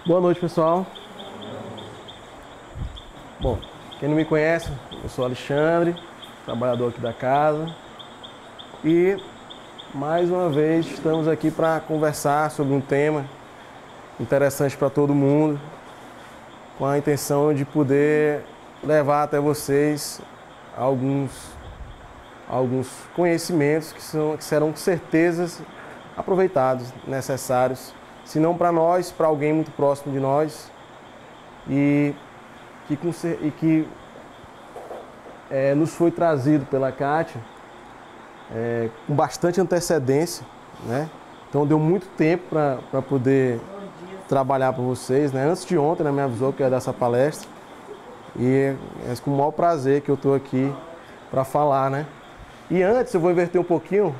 Boa noite, pessoal. Bom, quem não me conhece, eu sou Alexandre, trabalhador aqui da casa. E, mais uma vez, estamos aqui para conversar sobre um tema interessante para todo mundo, com a intenção de poder levar até vocês alguns conhecimentos que serão com certeza aproveitados, necessários, se não para nós, para alguém muito próximo de nós, e que nos foi trazido pela Kátia com bastante antecedência, né? Então deu muito tempo para poder trabalhar para vocês, né? Antes de ontem, ela me avisou que ia dar essa palestra, e é com o maior prazer que eu estou aqui para falar, né? E antes, eu vou inverter um pouquinho,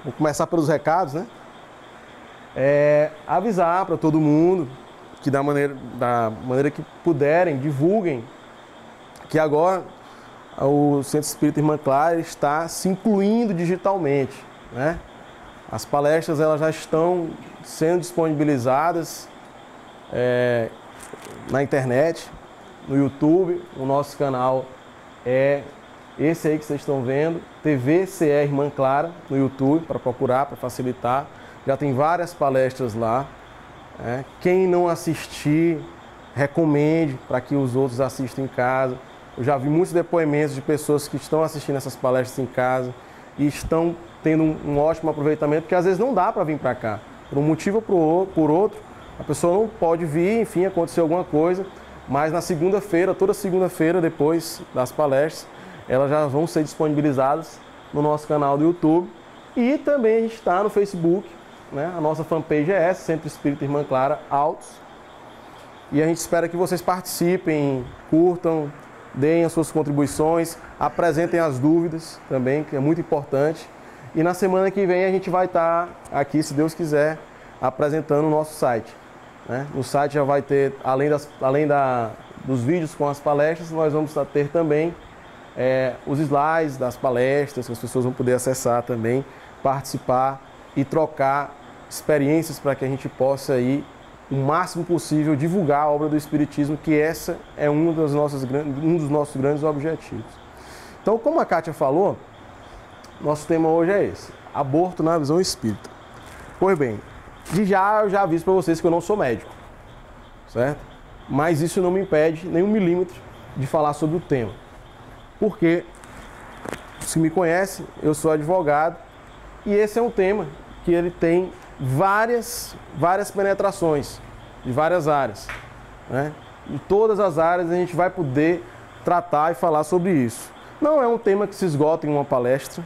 vou começar pelos recados, né? Avisar para todo mundo que da maneira que puderem, divulguem que agora o Centro Espírita Irmã Clara está se incluindo digitalmente, né? As palestras elas já estão sendo disponibilizadas na internet, no YouTube. O nosso canal é esse aí que vocês estão vendo, TV CE Irmã Clara, no YouTube, para procurar, para facilitar. Já tem várias palestras lá. Quem não assistir, recomende para que os outros assistam em casa. Eu já vi muitos depoimentos de pessoas que estão assistindo essas palestras em casa e estão tendo um ótimo aproveitamento, porque às vezes não dá para vir para cá. Por um motivo ou por outro, a pessoa não pode vir, enfim, aconteceu alguma coisa, mas na segunda-feira, toda segunda-feira, depois das palestras, elas já vão ser disponibilizadas no nosso canal do YouTube. E também a gente está no Facebook, né? A nossa fanpage é essa, Centro Espírita Irmã Clara Altos. E a gente espera que vocês participem, curtam, deem as suas contribuições, apresentem as dúvidas também, que é muito importante. E na semana que vem a gente vai estar aqui, se Deus quiser, apresentando o nosso site, né? No site já vai ter, além dos vídeos com as palestras, nós vamos ter também os slides das palestras, que as pessoas vão poder acessar também, participar e trocar experiências para que a gente possa aí, o máximo possível, divulgar a obra do Espiritismo, que essa é um dos nossos grandes objetivos. Então, como a Kátia falou, nosso tema hoje é esse: aborto na visão espírita. Pois bem, eu já aviso para vocês que eu não sou médico, certo? Mas isso não me impede nem 1 milímetro de falar sobre o tema. Porque, se me conhece, eu sou advogado e esse é um tema que ele tem várias penetrações de várias áreas, né? De todas as áreas a gente vai poder tratar e falar sobre isso. Não é um tema que se esgota em uma palestra,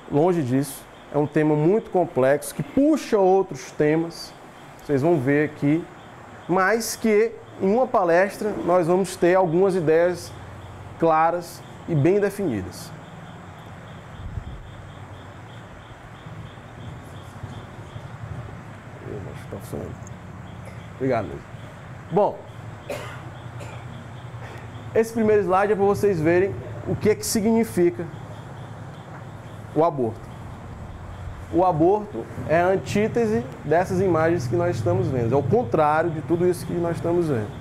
longe disso. É um tema muito complexo, que puxa outros temas, vocês vão ver aqui, mas que em uma palestra nós vamos ter algumas ideias claras e bem definidas. Tá funcionando. Obrigado, Luiz. Bom, esse primeiro slide é para vocês verem o que significa o aborto. O aborto é a antítese dessas imagens que nós estamos vendo, é o contrário de tudo isso que nós estamos vendo.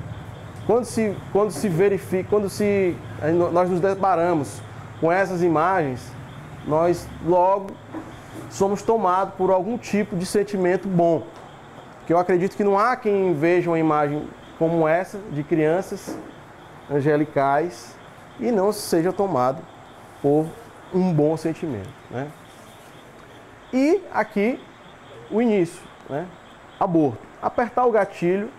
Nós nos deparamos com essas imagens, nós logo somos tomados por algum tipo de sentimento bom. Porque eu acredito que não há quem veja uma imagem como essa, de crianças angelicais, e não seja tomado por um bom sentimento, né? E aqui o início, né? Aborto. Apertar o gatilho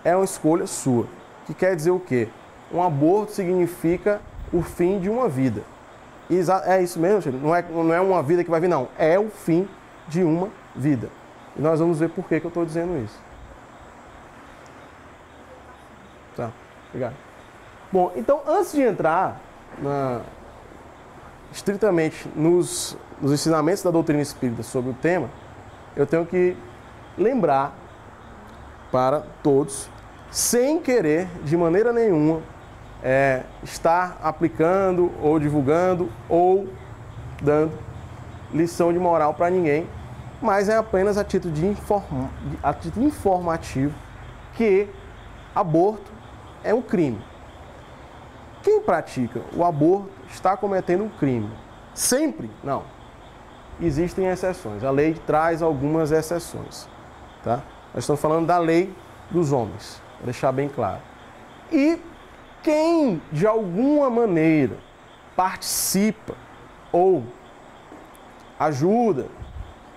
é uma escolha sua. Que quer dizer o quê? Um aborto significa o fim de uma vida. É isso mesmo, não é uma vida que vai vir, não. É o fim de uma vida. E nós vamos ver por que eu estou dizendo isso. Tá, obrigado. Bom, então antes de entrar estritamente nos ensinamentos da doutrina espírita sobre o tema, eu tenho que lembrar para todos, sem querer, de maneira nenhuma, estar aplicando ou divulgando ou dando lição de moral para ninguém, mas é apenas a título informativo que aborto é um crime. Quem pratica o aborto está cometendo um crime. Sempre? Não. Existem exceções. A lei traz algumas exceções. Tá? Nós estamos falando da lei dos homens, para deixar bem claro. E quem, de alguma maneira, participa ou ajuda,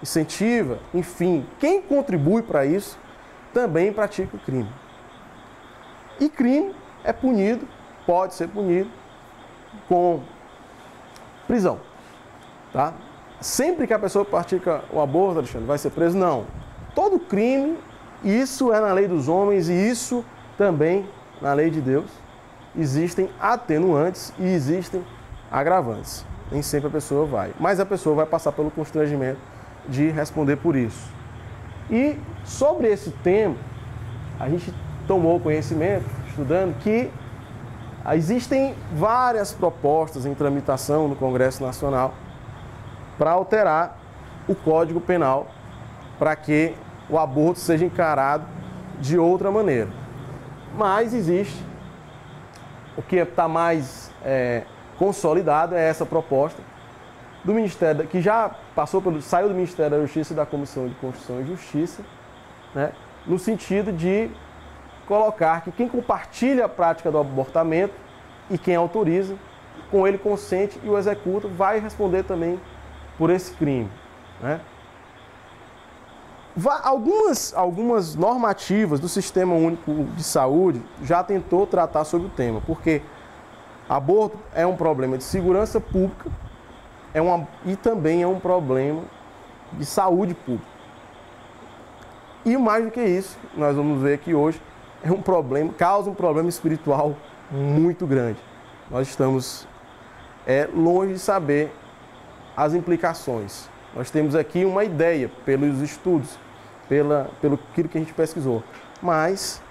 incentiva, enfim, quem contribui para isso, também pratica o crime. E crime é punido, pode ser punido com prisão. Tá? Sempre que a pessoa pratica o aborto, Alexandre, vai ser preso? Não. Todo crime, isso é na lei dos homens e isso também na lei de Deus. Existem atenuantes e existem agravantes. Nem sempre a pessoa vai. Mas a pessoa vai passar pelo constrangimento de responder por isso. E sobre esse tema, a gente tomou conhecimento, estudando, que existem várias propostas em tramitação no Congresso Nacional para alterar o Código Penal para que o aborto seja encarado de outra maneira. Mas existe, o que está mais consolidado é essa proposta do Ministério, que já saiu do Ministério da Justiça e da Comissão de Constituição e Justiça, né, no sentido de colocar que quem compartilha a prática do abortamento e quem autoriza, com ele consente e o executa, vai responder também por esse crime. Né? Algumas normativas do Sistema Único de Saúde já tentou tratar sobre o tema, porque aborto é um problema de segurança pública e também é um problema de saúde pública. E mais do que isso, nós vamos ver aqui hoje, causa um problema espiritual muito grande. Nós estamos longe de saber as implicações. Nós temos aqui uma ideia pelos estudos, pelo que a gente pesquisou, mas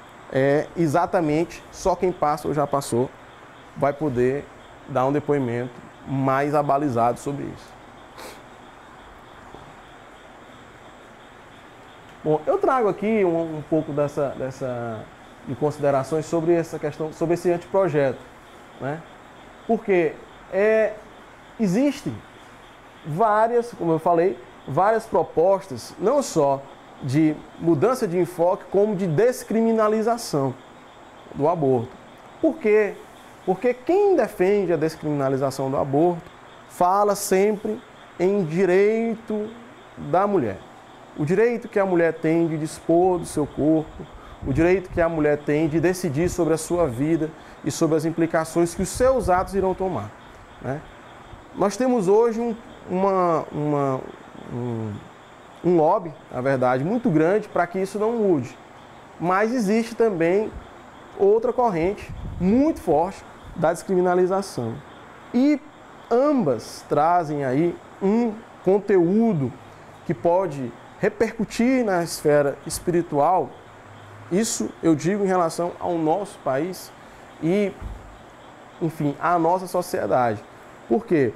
exatamente só quem passa ou já passou vai poder dar um depoimento mais abalizado sobre isso. Bom, eu trago aqui um pouco de considerações sobre essa questão, sobre esse anteprojeto, né? Porque existem várias, como eu falei, várias propostas, não só de mudança de enfoque, como de descriminalização do aborto. Por quê? Porque quem defende a descriminalização do aborto fala sempre em direito da mulher. O direito que a mulher tem de dispor do seu corpo, o direito que a mulher tem de decidir sobre a sua vida e sobre as implicações que os seus atos irão tomar. Né? Nós temos hoje um lobby, na verdade, muito grande para que isso não mude. Mas existe também outra corrente muito forte da descriminalização. E ambas trazem aí um conteúdo que pode repercutir na esfera espiritual. Isso eu digo em relação ao nosso país e, enfim, à nossa sociedade. Por quê?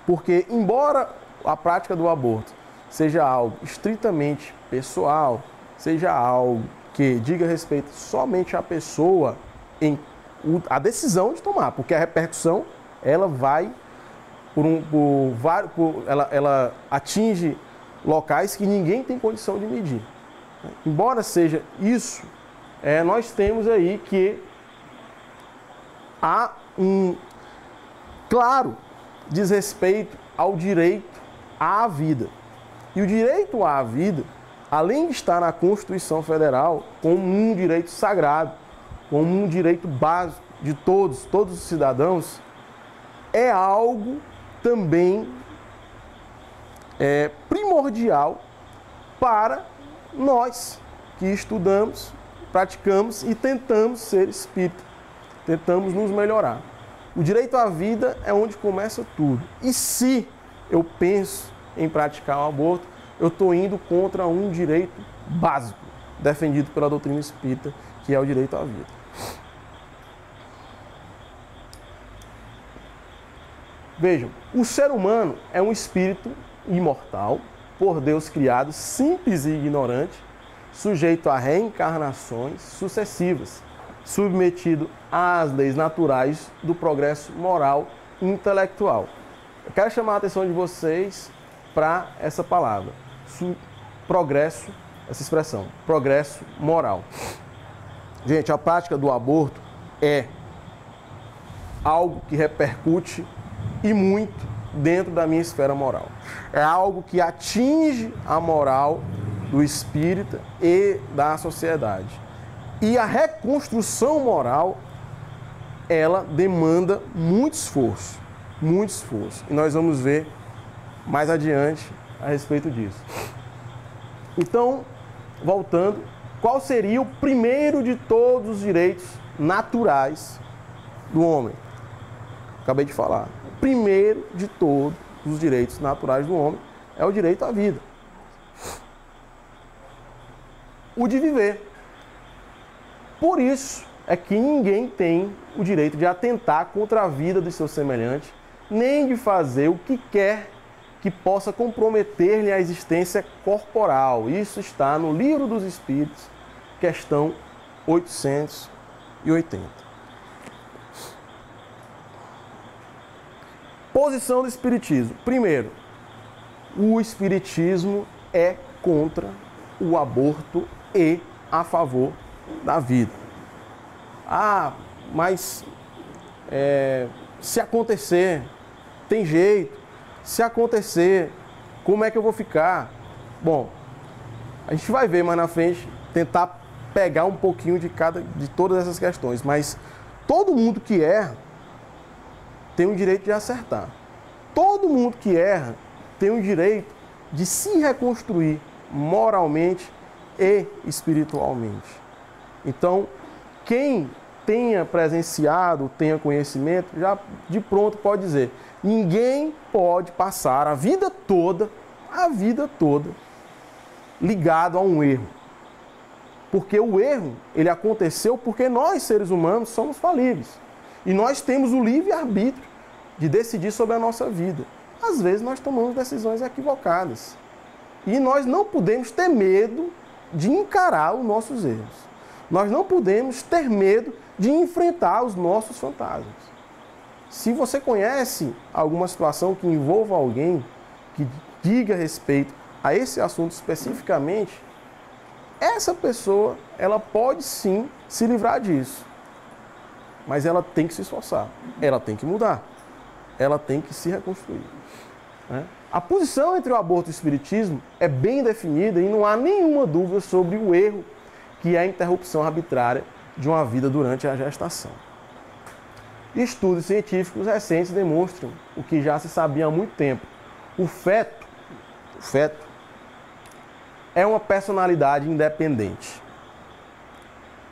Porque, embora a prática do aborto seja algo estritamente pessoal, seja algo que diga respeito somente à pessoa a decisão de tomar, porque a repercussão ela vai ela atinge locais que ninguém tem condição de medir. Embora seja isso, nós temos aí que há um claro desrespeito ao direito à vida. E o direito à vida, além de estar na Constituição Federal como um direito sagrado, como um direito básico de todos os cidadãos, é algo também primordial para nós que estudamos, praticamos e tentamos ser espírita, tentamos nos melhorar. O direito à vida é onde começa tudo. E se eu penso em praticar o aborto, eu estou indo contra um direito básico, defendido pela doutrina espírita, que é o direito à vida. Vejam, o ser humano é um espírito imortal, por Deus criado, simples e ignorante, sujeito a reencarnações sucessivas, submetido às leis naturais do progresso moral e intelectual. Eu quero chamar a atenção de vocês para essa palavra, progresso, essa expressão, progresso moral. Gente, a prática do aborto é algo que repercute e muito dentro da minha esfera moral. É algo que atinge a moral do espírita e da sociedade. E a reconstrução moral, ela demanda muito esforço, muito esforço. E nós vamos ver mais adiante a respeito disso. Então, voltando, qual seria o primeiro de todos os direitos naturais do homem? Acabei de falar. O primeiro de todos os direitos naturais do homem é o direito à vida. O de viver. Por isso é que ninguém tem o direito de atentar contra a vida do seu semelhante, nem de fazer o que quer que possa comprometer-lhe a existência corporal. Isso está no Livro dos Espíritos, questão 880. Posição do Espiritismo. Primeiro, o Espiritismo é contra o aborto e a favor da vida. Ah, mas se acontecer, tem jeito. Se acontecer, como é que eu vou ficar? Bom, a gente vai ver mais na frente, tentar pegar um pouquinho de todas essas questões, mas todo mundo que erra tem o direito de acertar. Todo mundo que erra tem o direito de se reconstruir moralmente e espiritualmente. Então, quem tenha presenciado, tenha conhecimento, já de pronto pode dizer, ninguém pode passar a vida toda ligado a um erro. Porque o erro, ele aconteceu porque nós, seres humanos, somos falíveis. E nós temos o livre-arbítrio de decidir sobre a nossa vida. Às vezes nós tomamos decisões equivocadas. E nós não podemos ter medo de encarar os nossos erros. Nós não podemos ter medo de enfrentar os nossos fantasmas. Se você conhece alguma situação que envolva alguém que diga respeito a esse assunto especificamente, essa pessoa, ela pode sim se livrar disso. Mas ela tem que se esforçar, ela tem que mudar, ela tem que se reconstruir. A posição entre o aborto e o espiritismo é bem definida e não há nenhuma dúvida sobre o erro que é a interrupção arbitrária de uma vida durante a gestação. Estudos científicos recentes demonstram o que já se sabia há muito tempo. O feto é uma personalidade independente,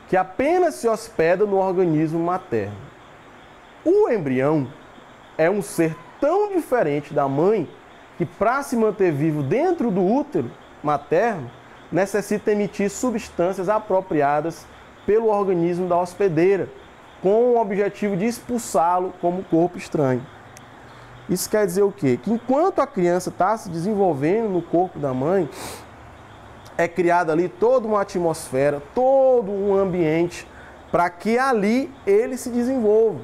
que apenas se hospeda no organismo materno. O embrião é um ser tão diferente da mãe que, para se manter vivo dentro do útero materno, necessita emitir substâncias apropriadas pelo organismo da hospedeira, com o objetivo de expulsá-lo como corpo estranho. Isso quer dizer o quê? Que enquanto a criança está se desenvolvendo no corpo da mãe, é criada ali toda uma atmosfera, todo um ambiente para que ali ele se desenvolva.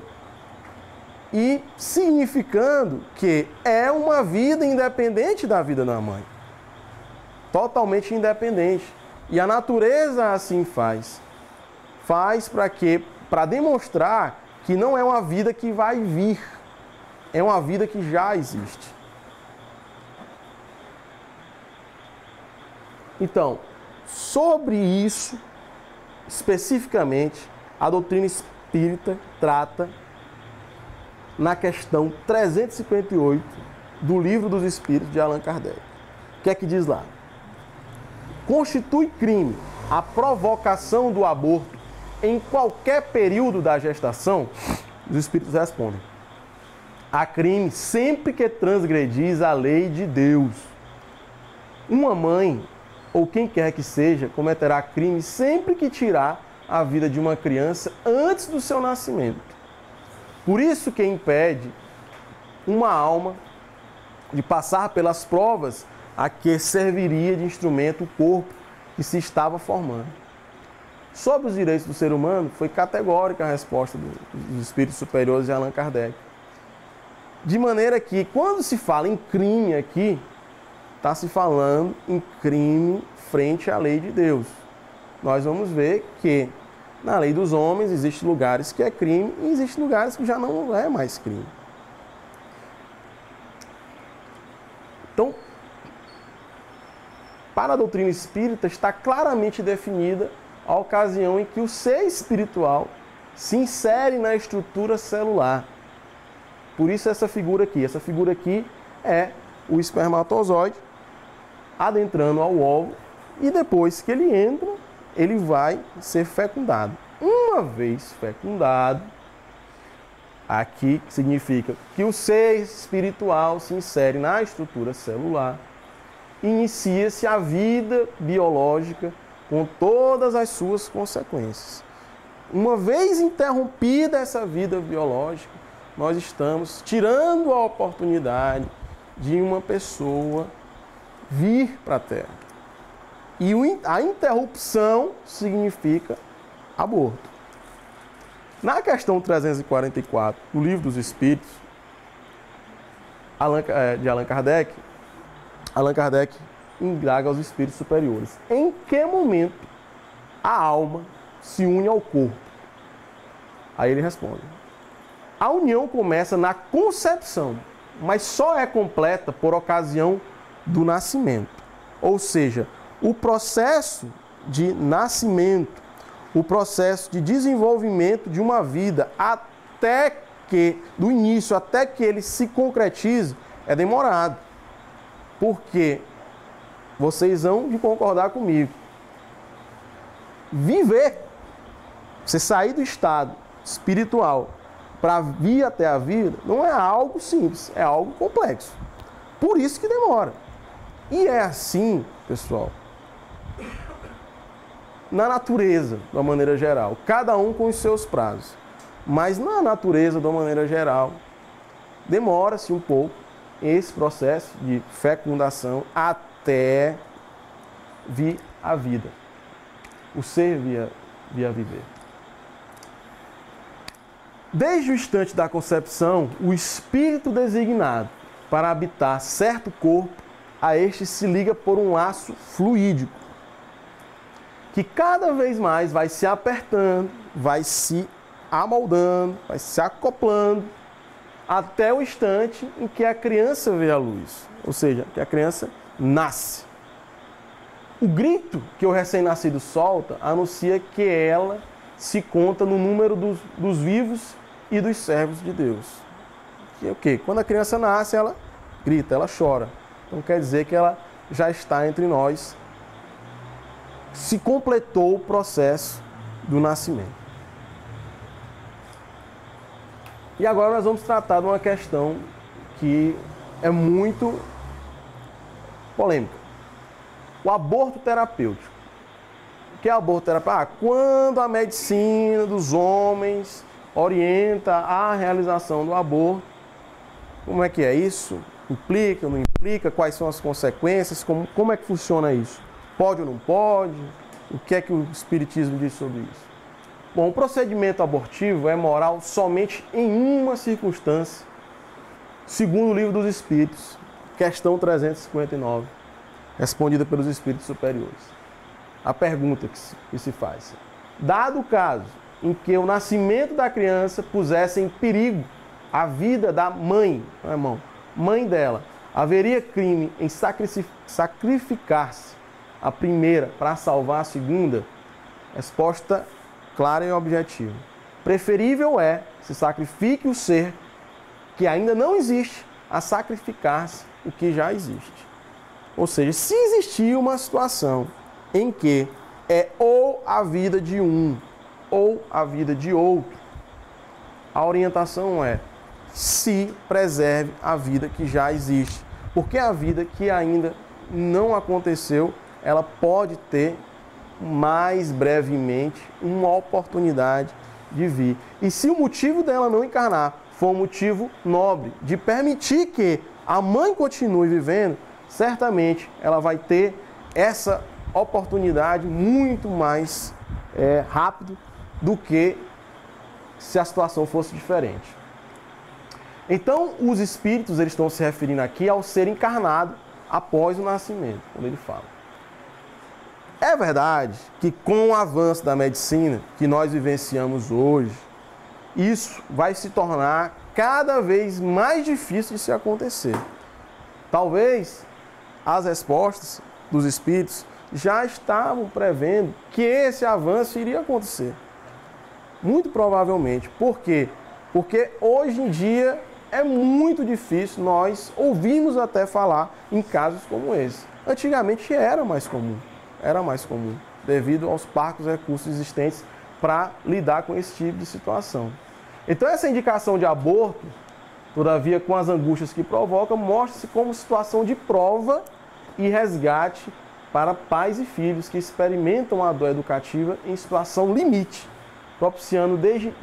E significando que é uma vida independente da vida da mãe. Totalmente independente. E a natureza assim faz. Faz para demonstrar que não é uma vida que vai vir. É uma vida que já existe. Então, sobre isso, especificamente, a doutrina espírita trata na questão 358 do Livro dos Espíritos de Allan Kardec. O que é que diz lá? Constitui crime a provocação do aborto em qualquer período da gestação? Os Espíritos respondem: há crime sempre que transgredis a lei de Deus. Uma mãe, ou quem quer que seja, cometerá crime sempre que tirar a vida de uma criança antes do seu nascimento. Por isso que impede uma alma de passar pelas provas a que serviria de instrumento o corpo que se estava formando. Sobre os direitos do ser humano, foi categórica a resposta dos espíritos superiores de Allan Kardec. De maneira que, quando se fala em crime aqui, está se falando em crime frente à lei de Deus. Nós vamos ver que na lei dos homens existem lugares que é crime e existem lugares que já não é mais crime. Então, para a doutrina espírita está claramente definida a ocasião em que o ser espiritual se insere na estrutura celular. Por isso essa figura aqui é o espermatozoide adentrando ao óvulo e depois que ele entra, ele vai ser fecundado. Uma vez fecundado, aqui significa que o ser espiritual se insere na estrutura celular, inicia-se a vida biológica com todas as suas consequências. Uma vez interrompida essa vida biológica, nós estamos tirando a oportunidade de uma pessoa vir para a Terra. E a interrupção significa aborto. Na questão 344 do Livro dos Espíritos, de Allan Kardec indaga aos espíritos superiores: em que momento a alma se une ao corpo? Aí ele responde: a união começa na concepção, mas só é completa por ocasião do nascimento. Ou seja, o processo de nascimento, o processo de desenvolvimento de uma vida do início até que ele se concretize, é demorado. Porque vocês vão de concordar comigo. Viver, você sair do estado espiritual para vir até a vida, não é algo simples, é algo complexo. Por isso que demora. E é assim, pessoal, na natureza, de uma maneira geral, cada um com os seus prazos. Mas na natureza, de uma maneira geral, demora-se um pouco esse processo de fecundação até vir a vida. O ser via viver. Desde o instante da concepção, o espírito designado para habitar certo corpo, a este se liga por um laço fluídico, que cada vez mais vai se apertando, vai se amoldando, vai se acoplando, até o instante em que a criança vê a luz, ou seja, que a criança nasce. O grito que o recém-nascido solta anuncia que ela se conta no número dos vivos e dos servos de Deus. Que é o quê? Quando a criança nasce, ela grita, ela chora. Então quer dizer que ela já está entre nós, se completou o processo do nascimento. E agora nós vamos tratar de uma questão que é muito polêmica. O aborto terapêutico. O que é aborto terapêutico? Quando a medicina dos homens orienta a realização do aborto, como é que é isso? Implica, não implica? Quais são as consequências? Como é que funciona isso? Pode ou não pode? O que é que o Espiritismo diz sobre isso? Bom, o procedimento abortivo é moral somente em uma circunstância, segundo o Livro dos Espíritos, questão 359, respondida pelos Espíritos superiores. A pergunta que se faz: dado o caso em que o nascimento da criança pusesse em perigo a vida da mãe, mãe dela, haveria crime em sacrificar-se a primeira para salvar a segunda? Resposta clara e objetiva: preferível é se sacrifique o ser que ainda não existe a sacrificar-se o que já existe. Ou seja, se existir uma situação em que é ou a vida de um ou a vida de outro, a orientação é: se preserve a vida que já existe, porque a vida que ainda não aconteceu, ela pode ter mais brevemente uma oportunidade de vir. E se o motivo dela não encarnar for um motivo nobre, de permitir que a mãe continue vivendo, certamente ela vai ter essa oportunidade muito mais rápido do que se a situação fosse diferente. Então, os espíritos, eles estão se referindo aqui ao ser encarnado após o nascimento, quando ele fala. É verdade que com o avanço da medicina que nós vivenciamos hoje, isso vai se tornar cada vez mais difícil de se acontecer. Talvez as respostas dos espíritos já estavam prevendo que esse avanço iria acontecer. Muito provavelmente. Por quê? Porque hoje em dia é muito difícil nós ouvirmos até falar em casos como esse. Antigamente era mais comum, devido aos parcos recursos existentes para lidar com esse tipo de situação. Então essa indicação de aborto, todavia com as angústias que provoca, mostra-se como situação de prova e resgate para pais e filhos que experimentam a dor educativa em situação limite, propiciando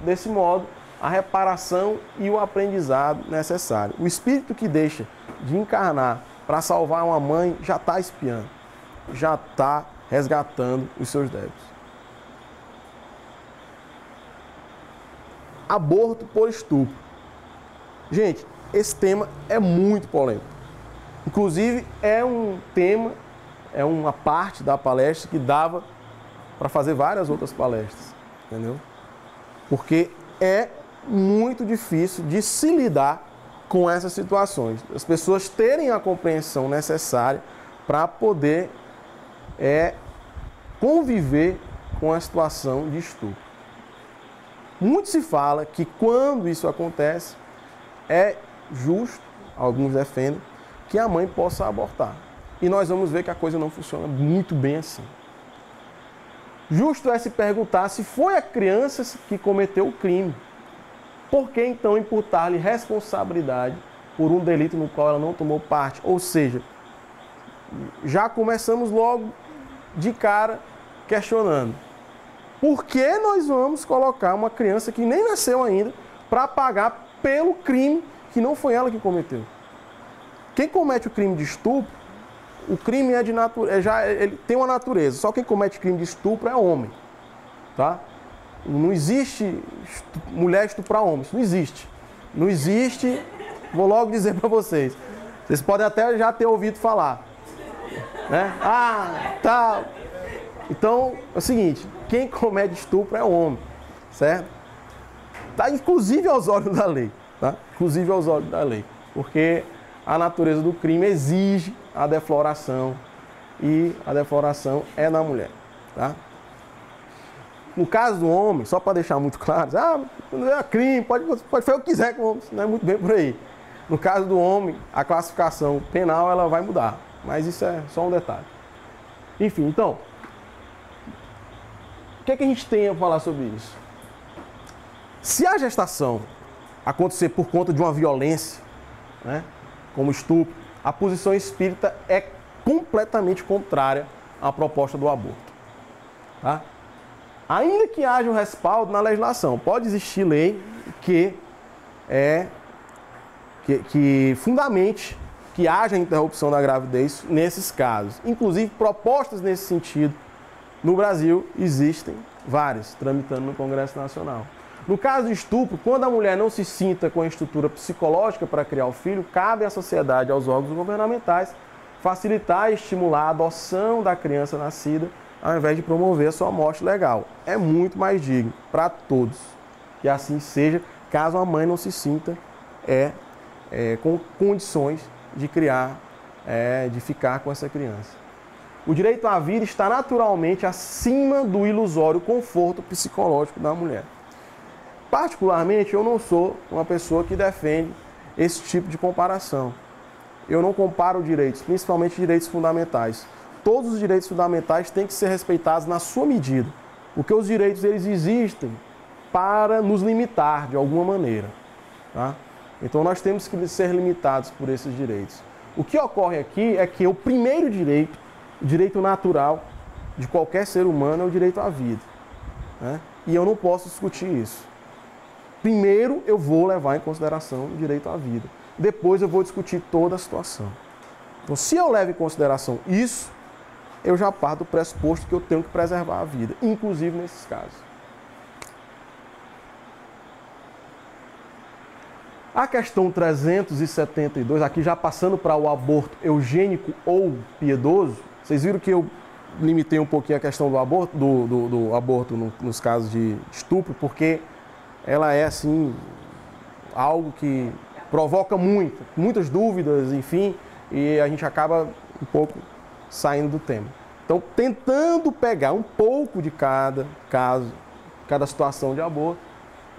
desse modo a reparação e o aprendizado necessário. O espírito que deixa de encarnar para salvar uma mãe já está espiando, já está resgatando os seus débitos. Aborto por estupro. Gente, esse tema é muito polêmico. Inclusive, é um tema, é uma parte da palestra que dava para fazer várias outras palestras, entendeu? Porque é muito difícil de se lidar com essas situações. As pessoas terem a compreensão necessária para poder conviver com a situação de estupro. Muito se fala que quando isso acontece, é justo, alguns defendem, que a mãe possa abortar. E nós vamos ver que a coisa não funciona muito bem assim. Justo é se perguntar se foi a criança que cometeu o crime. Por que então imputar-lhe responsabilidade por um delito no qual ela não tomou parte? Ou seja, já começamos logo de cara questionando. Por que nós vamos colocar uma criança que nem nasceu ainda para pagar pelo crime que não foi ela que cometeu? Quem comete o crime de estupro, o crime é de natureza, ele tem uma natureza. Só quem comete crime de estupro é homem, tá? Não existe mulher estuprar homens, não existe. Não existe, vou logo dizer para vocês. Vocês podem até já ter ouvido falar, né? Tá. Então, é o seguinte, quem comete estupro é homem, certo? Tá inclusive aos olhos da lei, tá? Inclusive aos olhos da lei, porque a natureza do crime exige a defloração e a defloração é na mulher, tá? No caso do homem, só para deixar muito claro, não é crime, pode fazer o que quiser, não é muito bem por aí. No caso do homem, a classificação penal ela vai mudar, mas isso é só um detalhe. Enfim, então, o que é que a gente tem a falar sobre isso? Se a gestação acontecer por conta de uma violência, né, como estupro, a posição espírita é completamente contrária à proposta do aborto, tá? Ainda que haja um respaldo na legislação, pode existir lei que fundamente que haja interrupção da gravidez nesses casos. Inclusive, propostas nesse sentido no Brasil existem várias, tramitando no Congresso Nacional. No caso de estupro, quando a mulher não se sinta com a estrutura psicológica para criar o filho, cabe à sociedade, aos órgãos governamentais, facilitar e estimular a adoção da criança nascida, ao invés de promover a sua morte legal. É muito mais digno para todos que assim seja, caso a mãe não se sinta com condições de criar, de ficar com essa criança. O direito à vida está naturalmente acima do ilusório conforto psicológico da mulher. Particularmente, eu não sou uma pessoa que defende esse tipo de comparação. Eu não comparo direitos, principalmente direitos fundamentais. Todos os direitos fundamentais têm que ser respeitados na sua medida, porque os direitos eles existem para nos limitar de alguma maneira, tá? Então nós temos que ser limitados por esses direitos. O que ocorre aqui é que o primeiro direito, o direito natural de qualquer ser humano é o direito à vida, né? E eu não posso discutir isso. Primeiro eu vou levar em consideração o direito à vida, depois eu vou discutir toda a situação. Então se eu levo em consideração isso, eu já parto do pressuposto que eu tenho que preservar a vida, inclusive nesses casos. A questão 372, aqui já passando para o aborto eugênico ou piedoso, vocês viram que eu limitei um pouquinho a questão do aborto, do aborto nos casos de estupro, porque ela é assim, algo que provoca muitas dúvidas, enfim, e a gente acaba um pouco saindo do tema. Então, tentando pegar um pouco de cada caso, cada situação de aborto,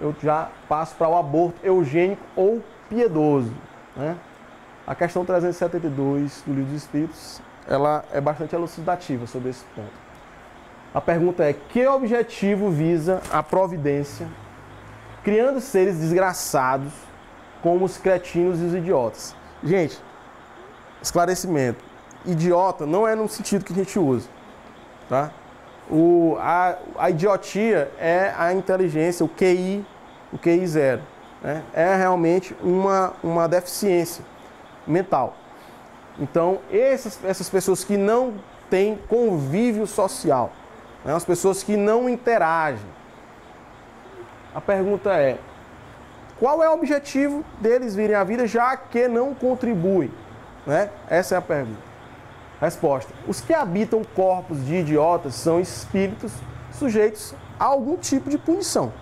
eu já passo para o aborto eugênico ou piedoso, né? A questão 372 do Livro dos Espíritos, ela é bastante elucidativa sobre esse ponto. A pergunta é: que objetivo visa a providência, criando seres desgraçados como os cretinos e os idiotas? Gente, esclarecimento. Idiota não é no sentido que a gente usa, tá? A idiotia é a inteligência, o QI zero, né? É realmente uma deficiência mental. Então, essas pessoas que não têm convívio social, né? As pessoas que não interagem. A pergunta é: qual é o objetivo deles virem à vida, já que não contribuem, né? Essa é a pergunta. Resposta: os que habitam corpos de idiotas são espíritos sujeitos a algum tipo de punição.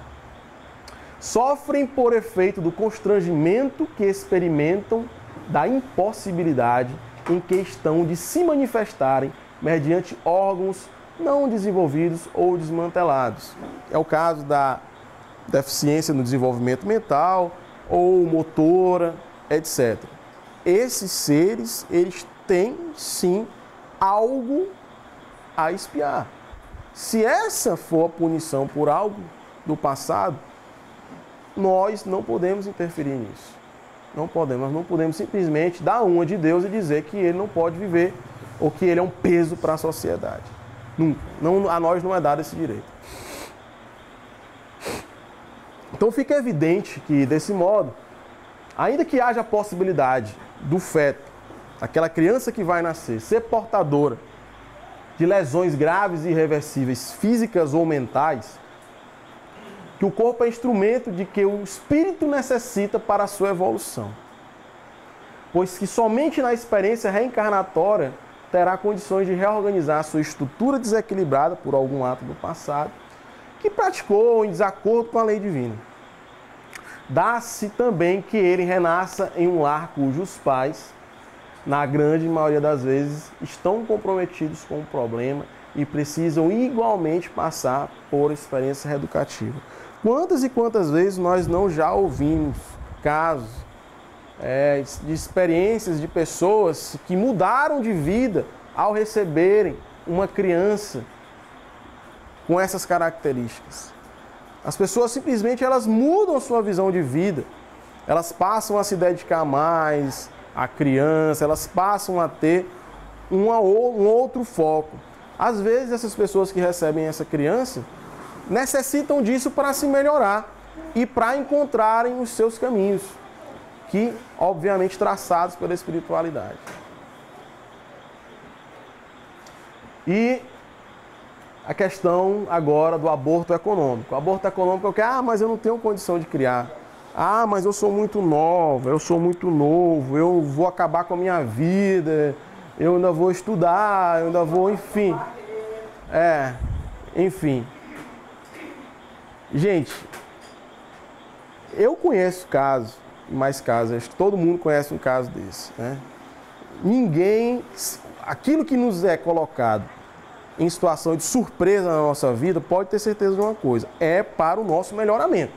Sofrem por efeito do constrangimento que experimentam da impossibilidade em que estão de se manifestarem mediante órgãos não desenvolvidos ou desmantelados. É o caso da deficiência no desenvolvimento mental ou motora, etc. Esses seres, eles têm sim algo a expiar. Se essa for a punição por algo do passado, nós não podemos interferir nisso. Não podemos, nós não podemos simplesmente dar uma de Deus e dizer que ele não pode viver ou que ele é um peso para a sociedade. Não, a nós não é dado esse direito. Então fica evidente que, desse modo, ainda que haja a possibilidade do feto, aquela criança que vai nascer, ser portadora de lesões graves e irreversíveis, físicas ou mentais, que o corpo é instrumento de que o espírito necessita para a sua evolução. Pois que somente na experiência reencarnatória terá condições de reorganizar a sua estrutura desequilibrada por algum ato do passado, que praticou em desacordo com a lei divina. Dá-se também que ele renasça em um lar cujos pais, na grande maioria das vezes, estão comprometidos com o problema e precisam igualmente passar por experiência reeducativa. Quantas e quantas vezes nós não já ouvimos casos de experiências de pessoas que mudaram de vida ao receberem uma criança com essas características? As pessoas simplesmente elas mudam sua visão de vida, elas passam a se dedicar mais à criança, elas passam a ter um outro foco. Às vezes essas pessoas que recebem essa criança necessitam disso para se melhorar e para encontrarem os seus caminhos, que obviamente traçados pela espiritualidade. E a questão agora do aborto econômico. O aborto econômico é o que? Mas eu não tenho condição de criar. Mas eu sou muito nova, eu sou muito novo, eu vou acabar com a minha vida, eu ainda vou estudar, eu ainda vou, enfim. Enfim. Gente, eu conheço casos, mais casos, acho que todo mundo conhece um caso desse, né? Aquilo que nos é colocado em situação de surpresa na nossa vida, pode ter certeza de uma coisa: é para o nosso melhoramento.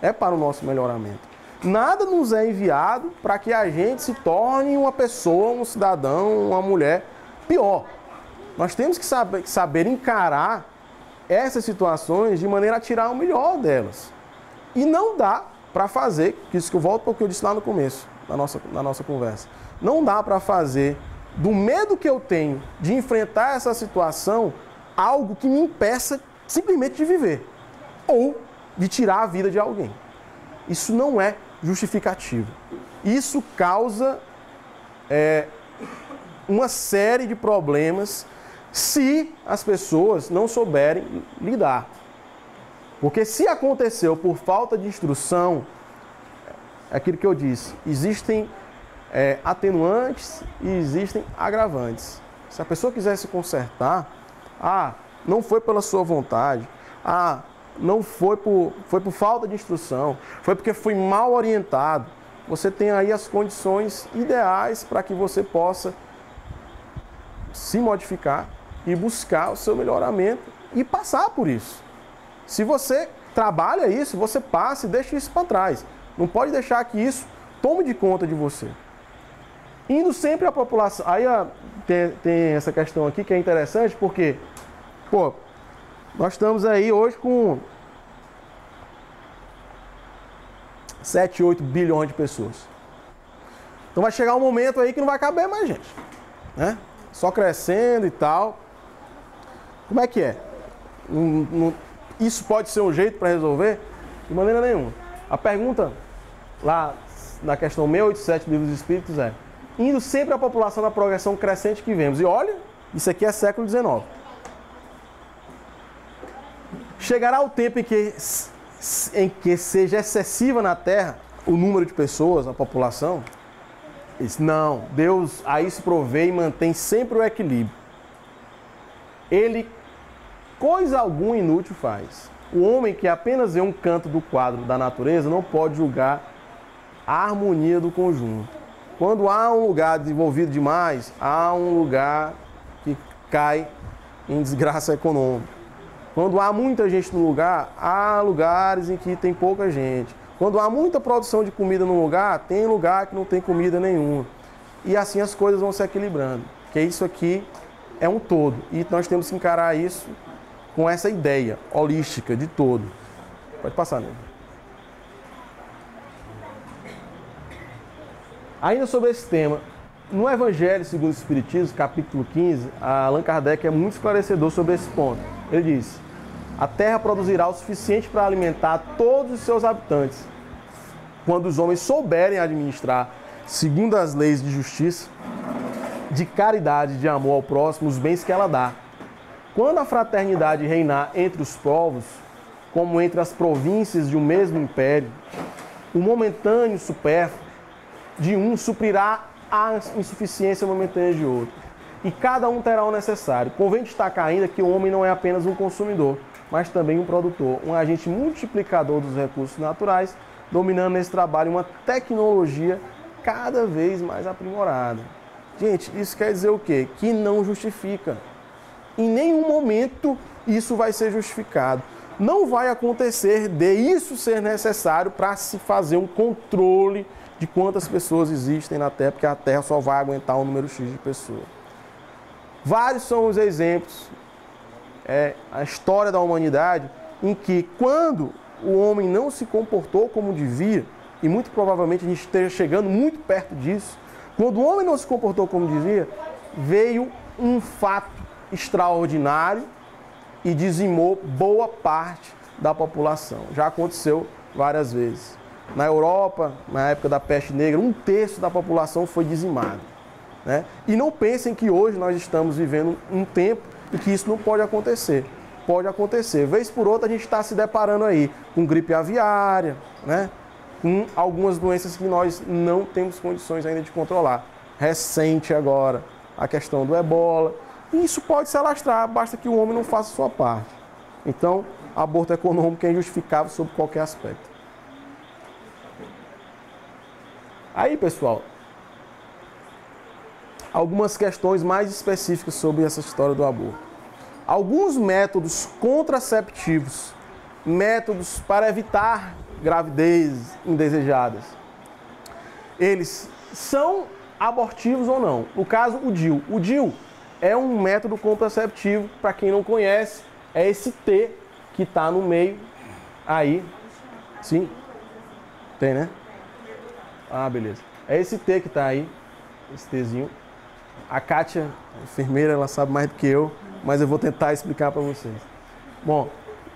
É para o nosso melhoramento. Nada nos é enviado para que a gente se torne uma pessoa, um cidadão, uma mulher pior. Nós temos que saber encarar essas situações de maneira a tirar o melhor delas. E não dá para fazer, isso que eu volto para o que eu disse lá no começo da nossa conversa, não dá para fazer do medo que eu tenho de enfrentar essa situação algo que me impeça simplesmente de viver ou de tirar a vida de alguém. Isso não é justificativo. Isso causa uma série de problemas se as pessoas não souberem lidar. Porque se aconteceu por falta de instrução, é aquilo que eu disse, existem atenuantes e existem agravantes. Se a pessoa quiser se consertar, não foi pela sua vontade, não foi por falta de instrução, foi porque foi mal orientado. Você tem aí as condições ideais para que você possa se modificar e buscar o seu melhoramento e passar por isso. Se você trabalha isso, você passa e deixa isso para trás. Não pode deixar que isso tome de conta de você. Indo sempre à população. Aí tem essa questão aqui que é interessante porque, nós estamos aí hoje com 7, 8 bilhões de pessoas. Então vai chegar um momento aí que não vai caber mais gente, né? Só crescendo e tal. Como é que é? Isso pode ser um jeito para resolver? De maneira nenhuma. A pergunta lá na questão 687 do Livro dos Espíritos é: indo sempre à população na progressão crescente que vemos. E olha, isso aqui é século XIX. Chegará o tempo em que seja excessiva na Terra o número de pessoas, a população? Não, Deus aí se provê e mantém sempre o equilíbrio. Ele coisa alguma inútil faz. O homem que apenas vê um canto do quadro da natureza não pode julgar a harmonia do conjunto. Quando há um lugar desenvolvido demais, há um lugar que cai em desgraça econômica. Quando há muita gente no lugar, há lugares em que tem pouca gente. Quando há muita produção de comida num lugar, tem lugar que não tem comida nenhuma. E assim as coisas vão se equilibrando. Porque isso aqui é um todo. E nós temos que encarar isso com essa ideia holística de todo. Pode passar, né? Ainda sobre esse tema, no Evangelho segundo o Espiritismo, capítulo 15, Allan Kardec é muito esclarecedor sobre esse ponto. Ele diz: a terra produzirá o suficiente para alimentar todos os seus habitantes, quando os homens souberem administrar, segundo as leis de justiça, de caridade, de amor ao próximo, os bens que ela dá. Quando a fraternidade reinar entre os povos, como entre as províncias de um mesmo império, o momentâneo supérfluo de um suprirá a insuficiência momentânea de outro. E cada um terá o necessário. Convém destacar ainda que o homem não é apenas um consumidor, mas também um produtor, um agente multiplicador dos recursos naturais, dominando nesse trabalho uma tecnologia cada vez mais aprimorada. Gente, isso quer dizer o quê? Que não justifica. Em nenhum momento isso vai ser justificado. Não vai acontecer de isso ser necessário para se fazer um controle de quantas pessoas existem na Terra, porque a Terra só vai aguentar um número X de pessoas. Vários são os exemplos, a história da humanidade, em que quando o homem não se comportou como devia, e muito provavelmente a gente esteja chegando muito perto disso, quando o homem não se comportou como devia, veio um fato extraordinário e dizimou boa parte da população. Já aconteceu várias vezes. Na Europa, na época da peste negra, 1/3 da população foi dizimada, né? E não pensem que hoje nós estamos vivendo um tempo em que isso não pode acontecer. Pode acontecer. Vez por outra a gente está se deparando aí com gripe aviária, né? Com algumas doenças que nós não temos condições ainda de controlar. Recente agora, a questão do ebola. E isso pode se alastrar, basta que o homem não faça a sua parte. Então, aborto econômico é injustificável sob qualquer aspecto. Aí, pessoal, algumas questões mais específicas sobre essa história do aborto. Alguns métodos contraceptivos, métodos para evitar gravidez indesejadas, eles são abortivos ou não? No caso, o DIU. O DIU é um método contraceptivo, para quem não conhece, é esse T que está no meio aí. Sim? Tem, né? Ah, beleza. É esse T que está aí, esse Tzinho. A Kátia, a enfermeira, ela sabe mais do que eu, mas eu vou tentar explicar para vocês. Bom,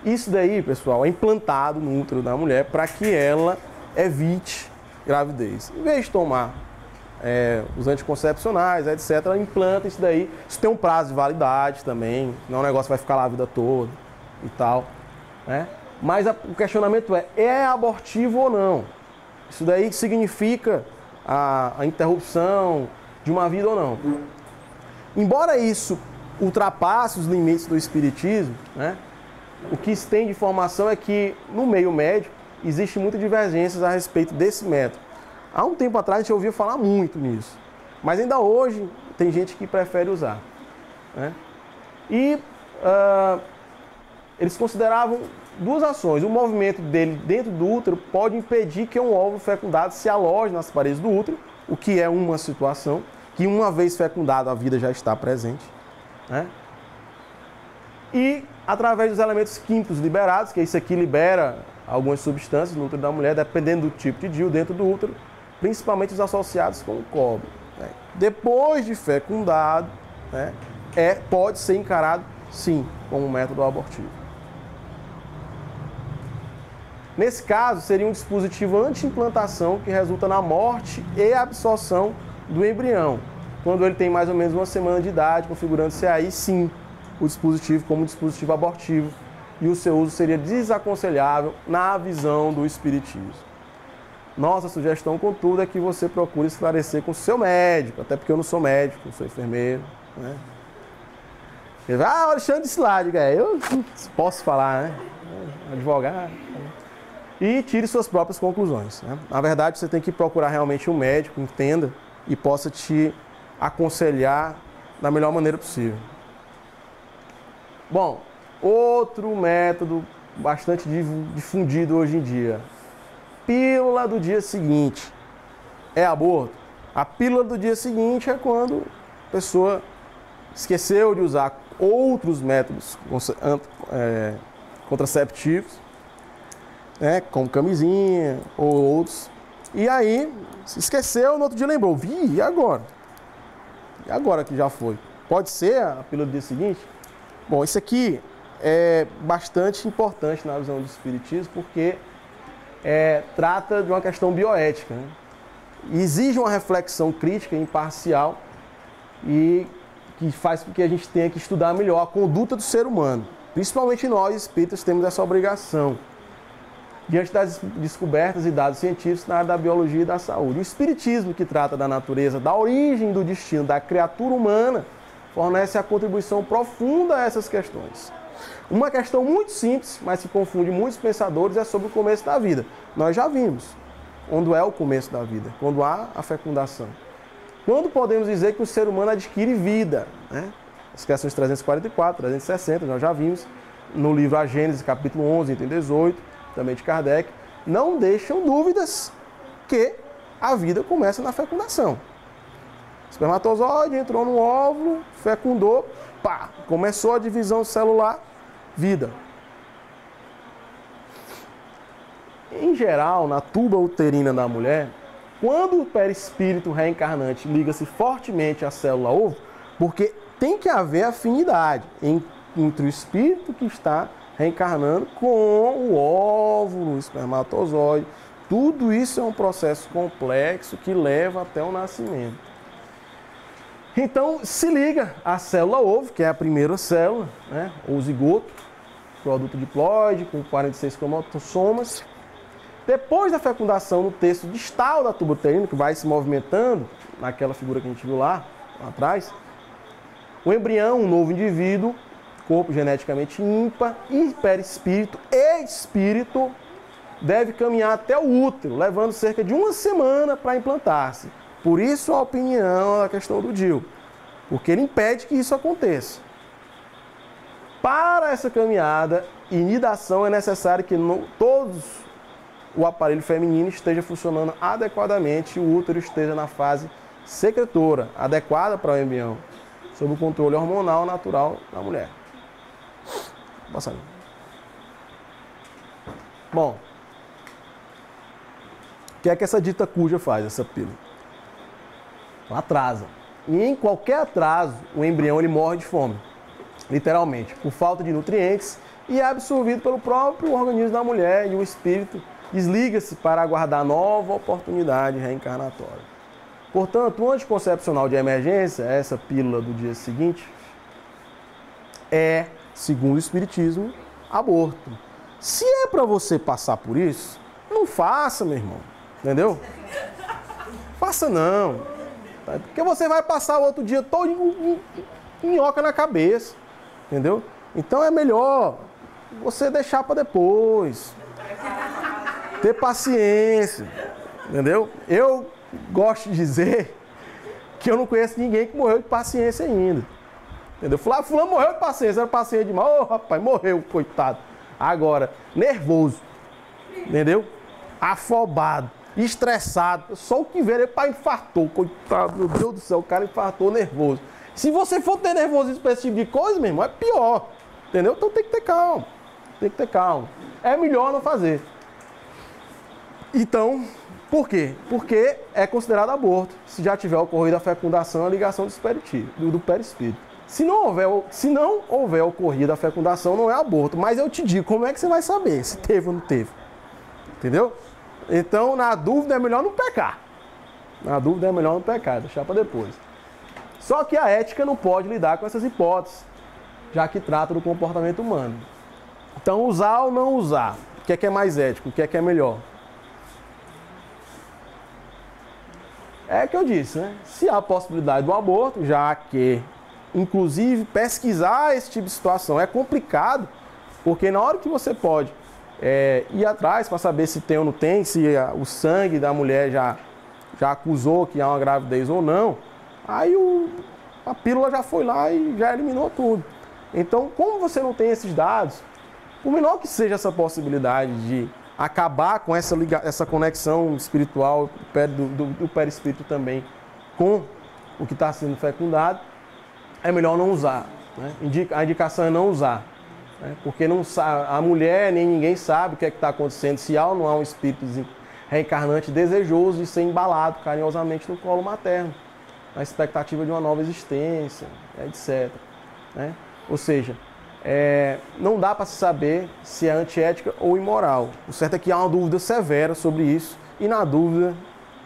isso daí, pessoal, é implantado no útero da mulher para que ela evite gravidez. Em vez de tomar os anticoncepcionais, etc., ela implanta isso daí. Isso tem um prazo de validade também, não é um negócio que vai ficar lá a vida toda e tal, né? Mas o questionamento é abortivo ou não? Isso daí significa a interrupção de uma vida ou não? Embora isso ultrapasse os limites do espiritismo, né, o que se tem de informação é que no meio médico existe muitas divergências a respeito desse método. Há um tempo atrás a gente ouvia falar muito nisso, mas ainda hoje tem gente que prefere usar, né? E eles consideravam duas ações. O movimento dele dentro do útero pode impedir que um óvulo fecundado se aloje nas paredes do útero, o que é uma situação que, uma vez fecundado, a vida já está presente, né? E através dos elementos químicos liberados, que isso aqui libera algumas substâncias no útero da mulher, dependendo do tipo de DIU dentro do útero, principalmente os associados com o cobre, né? Depois de fecundado, né, pode ser encarado, sim, como um método abortivo. Nesse caso, seria um dispositivo anti-implantação que resulta na morte e absorção do embrião, quando ele tem mais ou menos uma semana de idade, configurando-se aí, sim, o dispositivo como um dispositivo abortivo, e o seu uso seria desaconselhável na visão do espiritismo. Nossa sugestão, contudo, é que você procure esclarecer com o seu médico, até porque eu não sou médico, eu sou enfermeiro, né? Ele vai, Alexandre Slade, eu posso falar, né? Advogado. E tire suas próprias conclusões, né? Na verdade, você tem que procurar realmente um médico, entenda, e possa te aconselhar da melhor maneira possível. Bom, outro método bastante difundido hoje em dia. Pílula do dia seguinte. É aborto? A pílula do dia seguinte é quando a pessoa esqueceu de usar outros métodos contraceptivos, né, como camisinha ou outros. E aí, se esqueceu, no outro dia lembrou. E agora? E agora que já foi? Pode ser a pílula do dia seguinte? Bom, isso aqui é bastante importante na visão do espiritismo, porque trata de uma questão bioética, né? Exige uma reflexão crítica e imparcial e que faz com que a gente tenha que estudar melhor a conduta do ser humano. Principalmente nós, espíritas, temos essa obrigação diante das descobertas e dados científicos na área da biologia e da saúde. O espiritismo, que trata da natureza, da origem do destino da criatura humana, fornece a contribuição profunda a essas questões. Uma questão muito simples, mas que confunde muitos pensadores, é sobre o começo da vida. Nós já vimos onde é o começo da vida, quando há a fecundação. Quando podemos dizer que o ser humano adquire vida, né? As questões 344, 360, nós já vimos no livro A Gênese, capítulo 11, item 18, também de Kardec, não deixam dúvidas que a vida começa na fecundação. O espermatozoide entrou no óvulo, fecundou, pá, começou a divisão celular, vida. Em geral, na tuba uterina da mulher, quando o perispírito reencarnante liga-se fortemente à célula ovo, porque tem que haver afinidade entre o espírito que está reencarnando com o óvulo, o espermatozoide. Tudo isso é um processo complexo que leva até o nascimento. Então, se liga à célula ovo, que é a primeira célula, né? O zigoto, produto diploide, com 46 cromossomas. Depois da fecundação, no terço distal da tuba uterina, que vai se movimentando, naquela figura que a gente viu lá atrás, o embrião, um novo indivíduo, corpo geneticamente ímpar, e perispírito e espírito, deve caminhar até o útero, levando cerca de uma semana para implantar-se. Por isso a opinião da questão do DIU, porque ele impede que isso aconteça. Para essa caminhada e nidação é necessário que todos o aparelho feminino esteja funcionando adequadamente e o útero esteja na fase secretora, adequada para o embrião, sob o controle hormonal natural da mulher. Passando. Bom, o que é que essa dita cuja faz, essa pílula? Ela atrasa. E em qualquer atraso, o embrião ele morre de fome, literalmente, por falta de nutrientes, e é absorvido pelo próprio organismo da mulher, e o espírito desliga-se para aguardar nova oportunidade reencarnatória. Portanto, o anticoncepcional de emergência, essa pílula do dia seguinte, é, segundo o Espiritismo, aborto. Se é para você passar por isso, não faça, meu irmão. Entendeu? Faça não. Porque você vai passar o outro dia todo com minhoca na cabeça. Entendeu? Então é melhor você deixar para depois. Ter paciência. Entendeu? Eu gosto de dizer que eu não conheço ninguém que morreu de paciência ainda. Entendeu? Fulano morreu de paciência, era paciente demais. Ô, rapaz, morreu, coitado. Agora, nervoso. Entendeu? Afobado, estressado. Só o que vê, ele infartou. Coitado, meu Deus do céu, o cara infartou nervoso. Se você for ter nervosismo para esse tipo de coisa, meu irmão, é pior. Entendeu? Então tem que ter calma. Tem que ter calma. É melhor não fazer. Então, por quê? Porque é considerado aborto se já tiver ocorrido a fecundação e a ligação do perispírito. Se não houver ocorrido a fecundação, não é aborto. Mas eu te digo, como é que você vai saber se teve ou não teve? Entendeu? Então, na dúvida, é melhor não pecar. Na dúvida, é melhor não pecar, deixar para depois. Só que a ética não pode lidar com essas hipóteses, já que trata do comportamento humano. Então, usar ou não usar? O que é mais ético? O que é melhor? É o que eu disse, né? Se há a possibilidade do aborto, já que, inclusive, pesquisar esse tipo de situação é complicado, porque na hora que você pode ir atrás para saber se tem ou não tem, se o sangue da mulher já acusou que há uma gravidez ou não, aí a pílula já foi lá e já eliminou tudo. Então, como você não tem esses dados, por menor que seja essa possibilidade de acabar com essa conexão espiritual do perispírito também com o que está sendo fecundado, é melhor não usar. Né? A indicação é não usar. Né? Porque a mulher nem ninguém sabe o que é que está acontecendo, se há ou não há um espírito reencarnante desejoso de ser embalado carinhosamente no colo materno, na expectativa de uma nova existência, etc. Né? Ou seja, não dá para se saber se é antiética ou imoral. O certo é que há uma dúvida severa sobre isso e, na dúvida,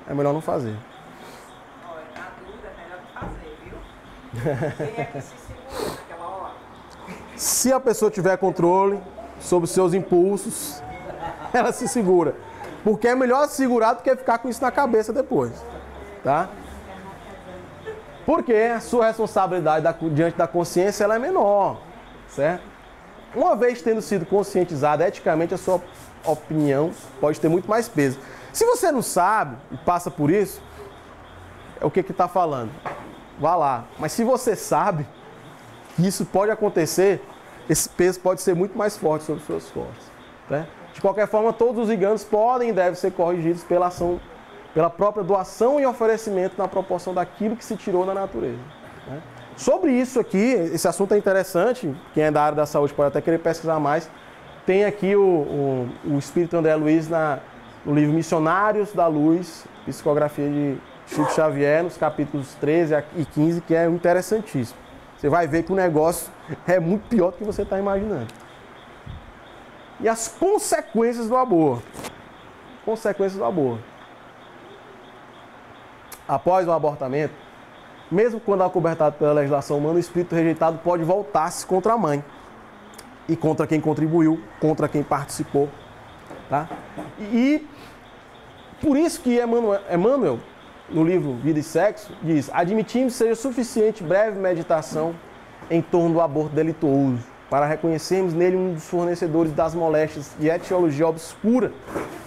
é melhor não fazer. Olha, na dúvida é melhor não fazer, viu? Quem é que se segura naquela hora? Se a pessoa tiver controle sobre os seus impulsos, ela se segura. Porque é melhor se segurar do que ficar com isso na cabeça depois. Tá? Porque a sua responsabilidade diante da consciência ela é menor. Certo? Uma vez tendo sido conscientizado eticamente, a sua opinião pode ter muito mais peso. Se você não sabe e passa por isso, é o que está falando? Vá lá. Mas se você sabe que isso pode acontecer, esse peso pode ser muito mais forte sobre os seus costas. Né? De qualquer forma, todos os enganos podem e devem ser corrigidos pela própria doação e oferecimento na proporção daquilo que se tirou da natureza. Né? Sobre isso aqui, esse assunto é interessante, quem é da área da saúde pode até querer pesquisar mais. Tem aqui o Espírito André Luiz no livro Missionários da Luz, psicografia de Chico Xavier, nos capítulos 13 e 15, que é interessantíssimo. Você vai ver que o negócio é muito pior do que você está imaginando. E as consequências do aborto. Consequências do aborto. Após o abortamento, mesmo quando acobertado pela legislação humana, o espírito rejeitado pode voltar-se contra a mãe. E contra quem contribuiu, contra quem participou. Tá? E por isso que Emmanuel, no livro Vida e Sexo, diz: admitimos que seja suficiente breve meditação em torno do aborto delituoso, para reconhecermos nele um dos fornecedores das moléstias de etiologia obscura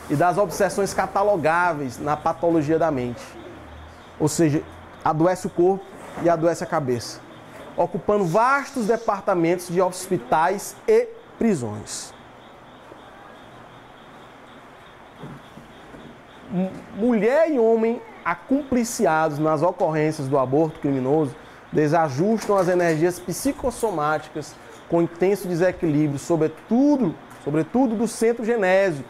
e das obsessões catalogáveis na patologia da mente. Ou seja, adoece o corpo e adoece a cabeça, ocupando vastos departamentos de hospitais e prisões. Mulher e homem acumpliciados nas ocorrências do aborto criminoso desajustam as energias psicossomáticas com intenso desequilíbrio, sobretudo do centro genésico,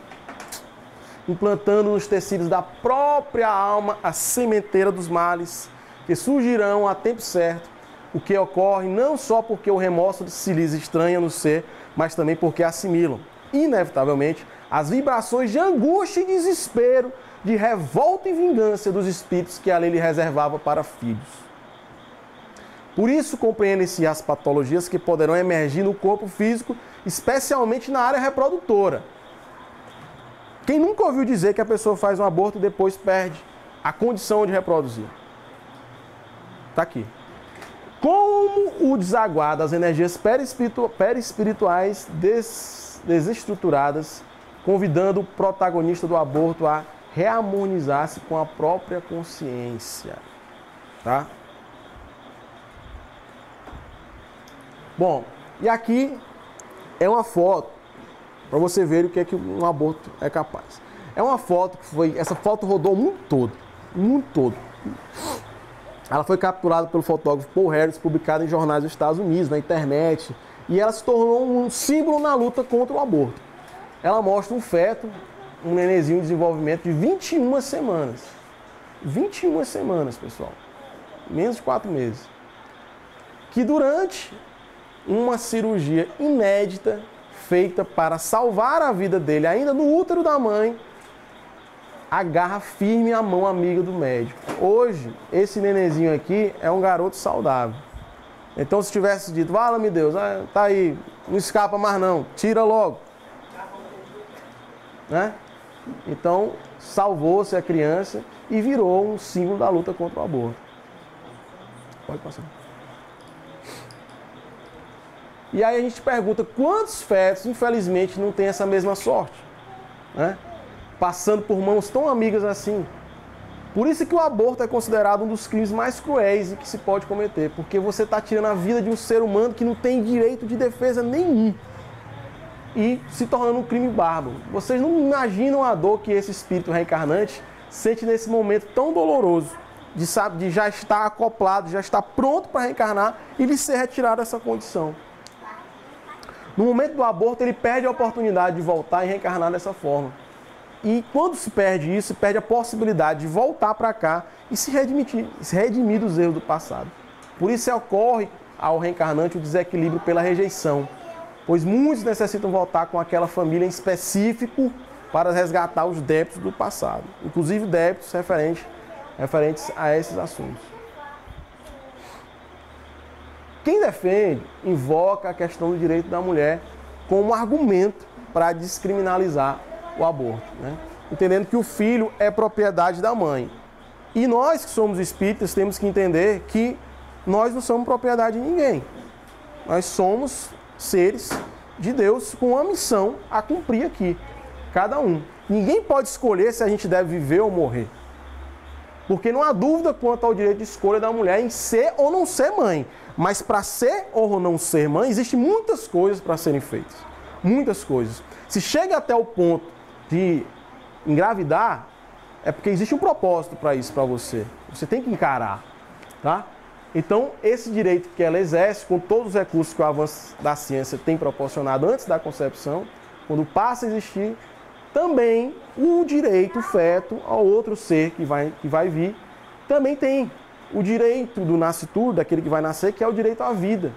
implantando nos tecidos da própria alma a sementeira dos males, que surgirão a tempo certo, o que ocorre não só porque o remorso se lhes estranha no ser, mas também porque assimilam, inevitavelmente, as vibrações de angústia e desespero, de revolta e vingança dos espíritos que a lei lhe reservava para filhos. Por isso, compreendem-se as patologias que poderão emergir no corpo físico, especialmente na área reprodutora. Quem nunca ouviu dizer que a pessoa faz um aborto e depois perde a condição de reproduzir? Está aqui. Como o desaguar das energias perispirituais desestruturadas, convidando o protagonista do aborto a reharmonizar-se com a própria consciência. Tá? Bom, e aqui é uma foto para você ver o que é que um aborto é capaz. É uma foto que foi... Essa foto rodou o mundo todo. O mundo todo. Ela foi capturada pelo fotógrafo Paul Harris, publicada em jornais dos Estados Unidos, na internet. E ela se tornou um símbolo na luta contra o aborto. Ela mostra um feto, um nenenzinho em desenvolvimento de 21 semanas. 21 semanas, pessoal. Menos de 4 meses. Que durante uma cirurgia inédita, feita para salvar a vida dele, ainda no útero da mãe, agarra firme a mão amiga do médico. Hoje, esse nenenzinho aqui é um garoto saudável. Então, se tivesse dito, vala-me Deus, tá aí, não escapa mais não, tira logo. Né? Então, salvou-se a criança e virou um símbolo da luta contra o aborto. Pode passar. E aí a gente pergunta, quantos fetos, infelizmente, não têm essa mesma sorte? Né? Passando por mãos tão amigas assim. Por isso que o aborto é considerado um dos crimes mais cruéis que se pode cometer, porque você está tirando a vida de um ser humano que não tem direito de defesa nenhum e se tornando um crime bárbaro. Vocês não imaginam a dor que esse espírito reencarnante sente nesse momento tão doloroso, de já estar acoplado, já estar pronto para reencarnar e lhe ser retirado dessa condição. No momento do aborto, ele perde a oportunidade de voltar e reencarnar dessa forma. E quando se perde isso, se perde a possibilidade de voltar para cá e se redimir dos erros do passado. Por isso ocorre ao reencarnante o desequilíbrio pela rejeição, pois muitos necessitam voltar com aquela família em específico para resgatar os débitos do passado, inclusive débitos referentes a esses assuntos. Quem defende, invoca a questão do direito da mulher como argumento para descriminalizar o aborto, né? Entendendo que o filho é propriedade da mãe. E nós que somos espíritas temos que entender que nós não somos propriedade de ninguém. Nós somos seres de Deus com uma missão a cumprir aqui, cada um. Ninguém pode escolher se a gente deve viver ou morrer. Porque não há dúvida quanto ao direito de escolha da mulher em ser ou não ser mãe. Mas para ser ou não ser mãe, existem muitas coisas para serem feitas. Muitas coisas. Se chega até o ponto de engravidar, é porque existe um propósito para isso para você. Você tem que encarar, tá? Então, esse direito que ela exerce, com todos os recursos que o avanço da ciência tem proporcionado antes da concepção, quando passa a existir, também o direito, o feto, ao outro ser que vai vir, também tem o direito do nascituro, daquele que vai nascer, que é o direito à vida,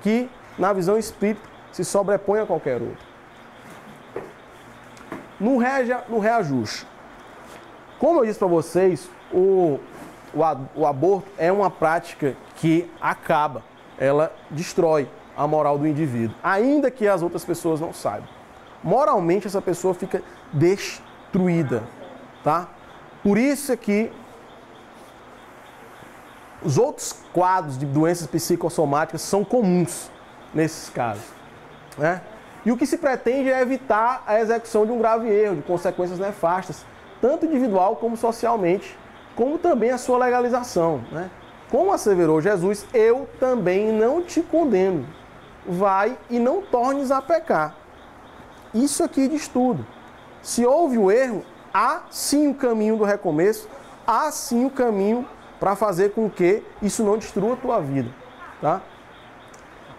que na visão espírita, se sobrepõe a qualquer outro. No reajuste. Como eu disse para vocês, o aborto é uma prática que acaba, ela destrói a moral do indivíduo, ainda que as outras pessoas não saibam. Moralmente, essa pessoa fica destruída, tá? Por isso é que os outros quadros de doenças psicossomáticas são comuns nesses casos, né? E o que se pretende é evitar a execução de um grave erro, de consequências nefastas, tanto individual como socialmente, como também a sua legalização, né? Como asseverou Jesus, eu também não te condeno. Vai e não tornes a pecar. Isso aqui diz tudo. Se houve o erro, há sim o caminho do recomeço, há sim o caminho para fazer com que isso não destrua a tua vida, tá?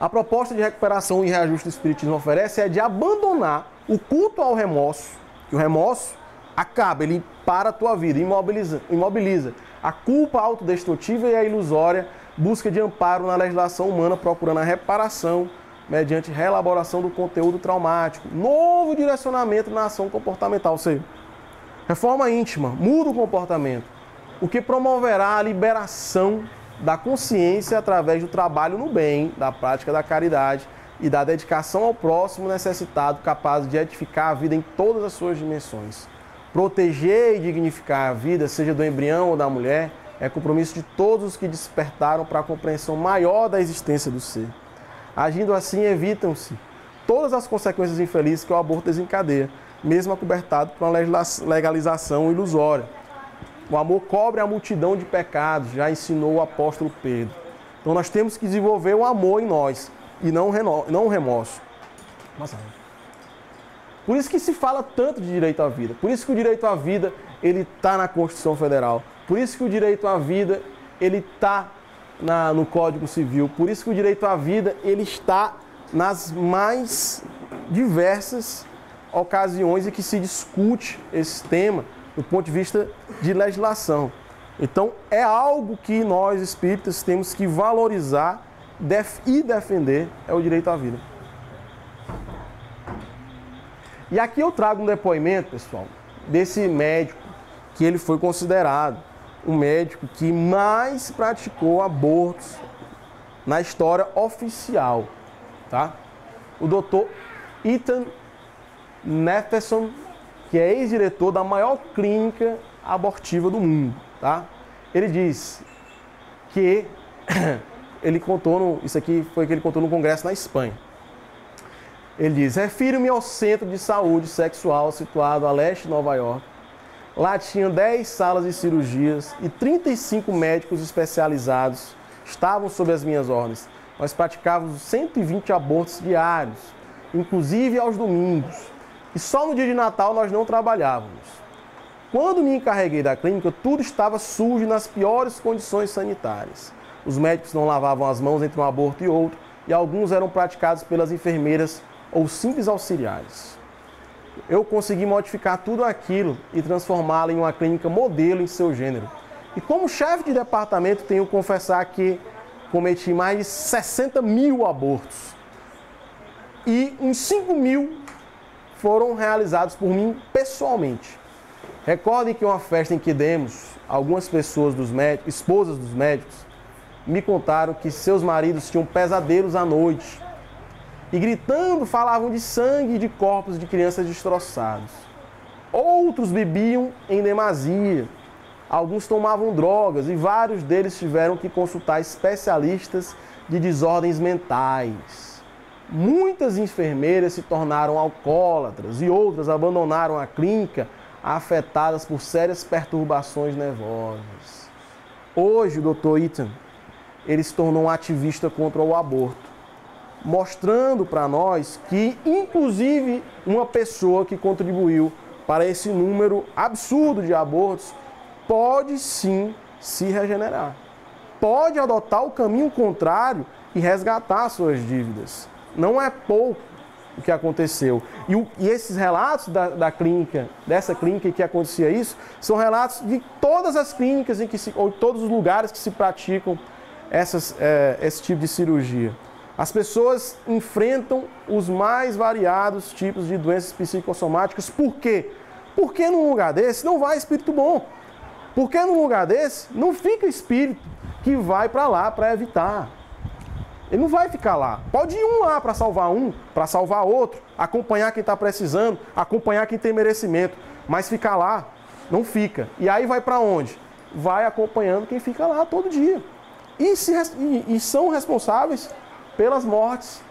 A proposta de recuperação e reajuste do Espiritismo oferece é de abandonar o culto ao remorso, que o remorso acaba, ele para a tua vida, imobiliza. A culpa autodestrutiva e a ilusória busca de amparo na legislação humana, procurando a reparação mediante reelaboração do conteúdo traumático, novo direcionamento na ação comportamental, ou seja, reforma íntima, muda o comportamento, o que promoverá a liberação da consciência através do trabalho no bem, da prática da caridade e da dedicação ao próximo necessitado, capaz de edificar a vida em todas as suas dimensões. Proteger e dignificar a vida, seja do embrião ou da mulher, é compromisso de todos os que despertaram para a compreensão maior da existência do ser. Agindo assim, evitam-se todas as consequências infelizes que o aborto desencadeia, mesmo acobertado por uma legalização ilusória. O amor cobre a multidão de pecados, já ensinou o apóstolo Pedro. Então nós temos que desenvolver o amor em nós e não o remorso. Por isso que se fala tanto de direito à vida. Por isso que o direito à vida ele está na Constituição Federal. Por isso que o direito à vida ele está no Código Civil. Por isso que o direito à vida ele está nas mais diversas ocasiões em que se discute esse tema do ponto de vista de legislação. Então, é algo que nós espíritas temos que valorizar e defender, é o direito à vida. E aqui eu trago um depoimento, pessoal, desse médico que ele foi considerado o médico que mais praticou abortos na história oficial, tá? O Dr. Ethan Neferson, que é ex-diretor da maior clínica abortiva do mundo, tá? Ele diz que ele contou isso aqui foi o que ele contou no congresso na Espanha. Ele diz: refiro-me ao centro de saúde sexual situado a leste de Nova York. Lá tinham 10 salas de cirurgias e 35 médicos especializados estavam sob as minhas ordens. Nós praticávamos 120 abortos diários, inclusive aos domingos. E só no dia de Natal nós não trabalhávamos. Quando me encarreguei da clínica, tudo estava sujo e nas piores condições sanitárias. Os médicos não lavavam as mãos entre um aborto e outro, e alguns eram praticados pelas enfermeiras ou simples auxiliares. Eu consegui modificar tudo aquilo e transformá-la em uma clínica modelo em seu gênero. E como chefe de departamento, tenho que confessar que cometi mais de 60 mil abortos. E uns 5 mil foram realizados por mim pessoalmente. Recordem que uma festa em que demos, algumas pessoas dos médicos, esposas dos médicos, me contaram que seus maridos tinham pesadelos à noite. E gritando falavam de sangue e de corpos de crianças destroçados. Outros bebiam em demasia. Alguns tomavam drogas e vários deles tiveram que consultar especialistas de desordens mentais. Muitas enfermeiras se tornaram alcoólatras e outras abandonaram a clínica afetadas por sérias perturbações nervosas. Hoje o Dr. Ethan, ele se tornou um ativista contra o aborto, mostrando para nós que, inclusive, uma pessoa que contribuiu para esse número absurdo de abortos pode sim se regenerar. Pode adotar o caminho contrário e resgatar suas dívidas. Não é pouco o que aconteceu. E esses relatos da clínica, dessa clínica em que acontecia isso, são relatos de todas as clínicas ou todos os lugares que se praticam esse tipo de cirurgia. As pessoas enfrentam os mais variados tipos de doenças psicossomáticas. Por quê? Porque num lugar desse não vai espírito bom. Porque num lugar desse não fica espírito que vai para lá para evitar. Ele não vai ficar lá. Pode ir um lá para salvar outro, acompanhar quem está precisando, acompanhar quem tem merecimento. Mas ficar lá, não fica. E aí vai para onde? Vai acompanhando quem fica lá todo dia. E são responsáveis pelas mortes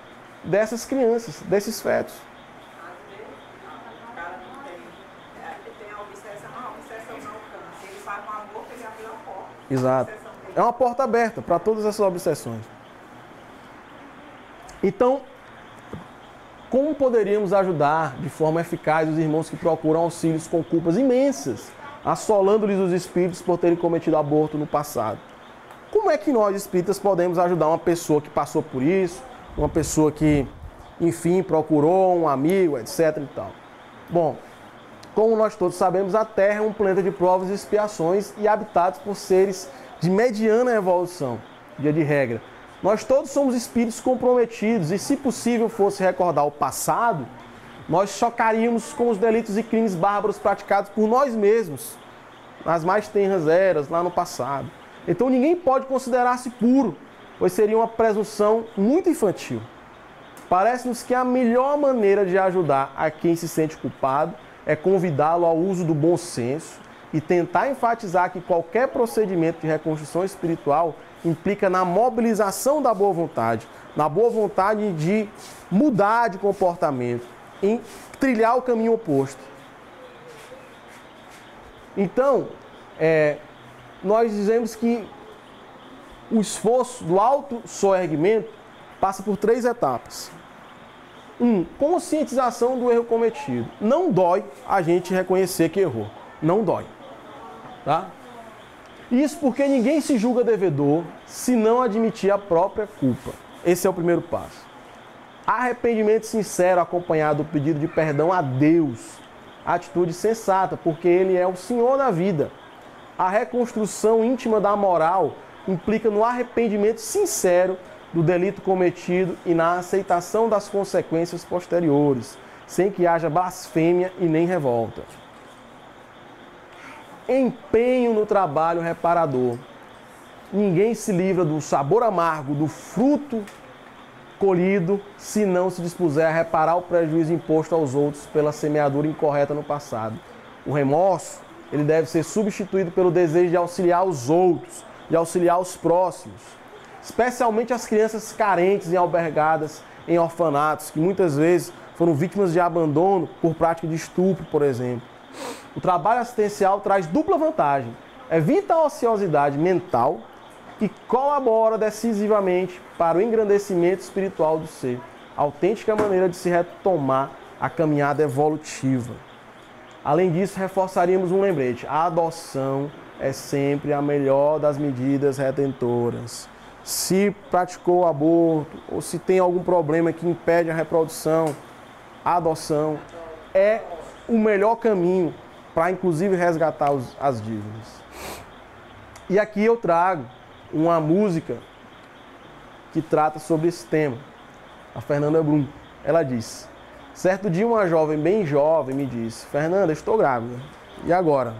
dessas crianças, desses fetos. Às vezes, o cara não tem a obsessão não alcança. Ele faz uma boca e já abre a porta. Exato. É uma porta aberta para todas essas obsessões. Então, como poderíamos ajudar de forma eficaz os irmãos que procuram auxílios com culpas imensas, assolando-lhes os espíritos por terem cometido aborto no passado? Como é que nós, espíritas, podemos ajudar uma pessoa que passou por isso, uma pessoa que, enfim, procurou um amigo, etc. e tal? Bom, como nós todos sabemos, a Terra é um planeta de provas e expiações e habitados por seres de mediana evolução, via de regra. Nós todos somos espíritos comprometidos e, se possível fosse recordar o passado, nós chocaríamos com os delitos e crimes bárbaros praticados por nós mesmos, nas mais tenras eras, lá no passado. Então ninguém pode considerar-se puro, pois seria uma presunção muito infantil. Parece-nos que a melhor maneira de ajudar a quem se sente culpado é convidá-lo ao uso do bom senso e tentar enfatizar que qualquer procedimento de reconstrução espiritual implica na mobilização da boa vontade, na boa vontade de mudar de comportamento, em trilhar o caminho oposto. Então, nós dizemos que o esforço do auto-soerguimento passa por 3 etapas. 1. Conscientização do erro cometido. Não dói a gente reconhecer que errou. Não dói. Tá? Isso porque ninguém se julga devedor se não admitir a própria culpa. Esse é o primeiro passo. Arrependimento sincero acompanhado do pedido de perdão a Deus. Atitude sensata, porque Ele é o Senhor da vida. A reconstrução íntima da moral implica no arrependimento sincero do delito cometido e na aceitação das consequências posteriores, sem que haja blasfêmia e nem revolta. Empenho no trabalho reparador. Ninguém se livra do sabor amargo, do fruto colhido, se não se dispuser a reparar o prejuízo imposto aos outros pela semeadura incorreta no passado. O remorso, ele deve ser substituído pelo desejo de auxiliar os outros, de auxiliar os próximos, especialmente as crianças carentes e albergadas em orfanatos, que muitas vezes foram vítimas de abandono por prática de estupro, por exemplo. O trabalho assistencial traz dupla vantagem. Evita a ociosidade mental e colabora decisivamente para o engrandecimento espiritual do ser. Autêntica maneira de se retomar a caminhada evolutiva. Além disso, reforçaríamos um lembrete. A adoção é sempre a melhor das medidas redentoras. Se praticou o aborto ou se tem algum problema que impede a reprodução, a adoção é o melhor caminho para, inclusive, resgatar as dívidas. E aqui eu trago uma música que trata sobre esse tema. A Fernanda Brum, ela disse: certo dia uma jovem bem jovem me disse: Fernanda, estou grávida. E agora?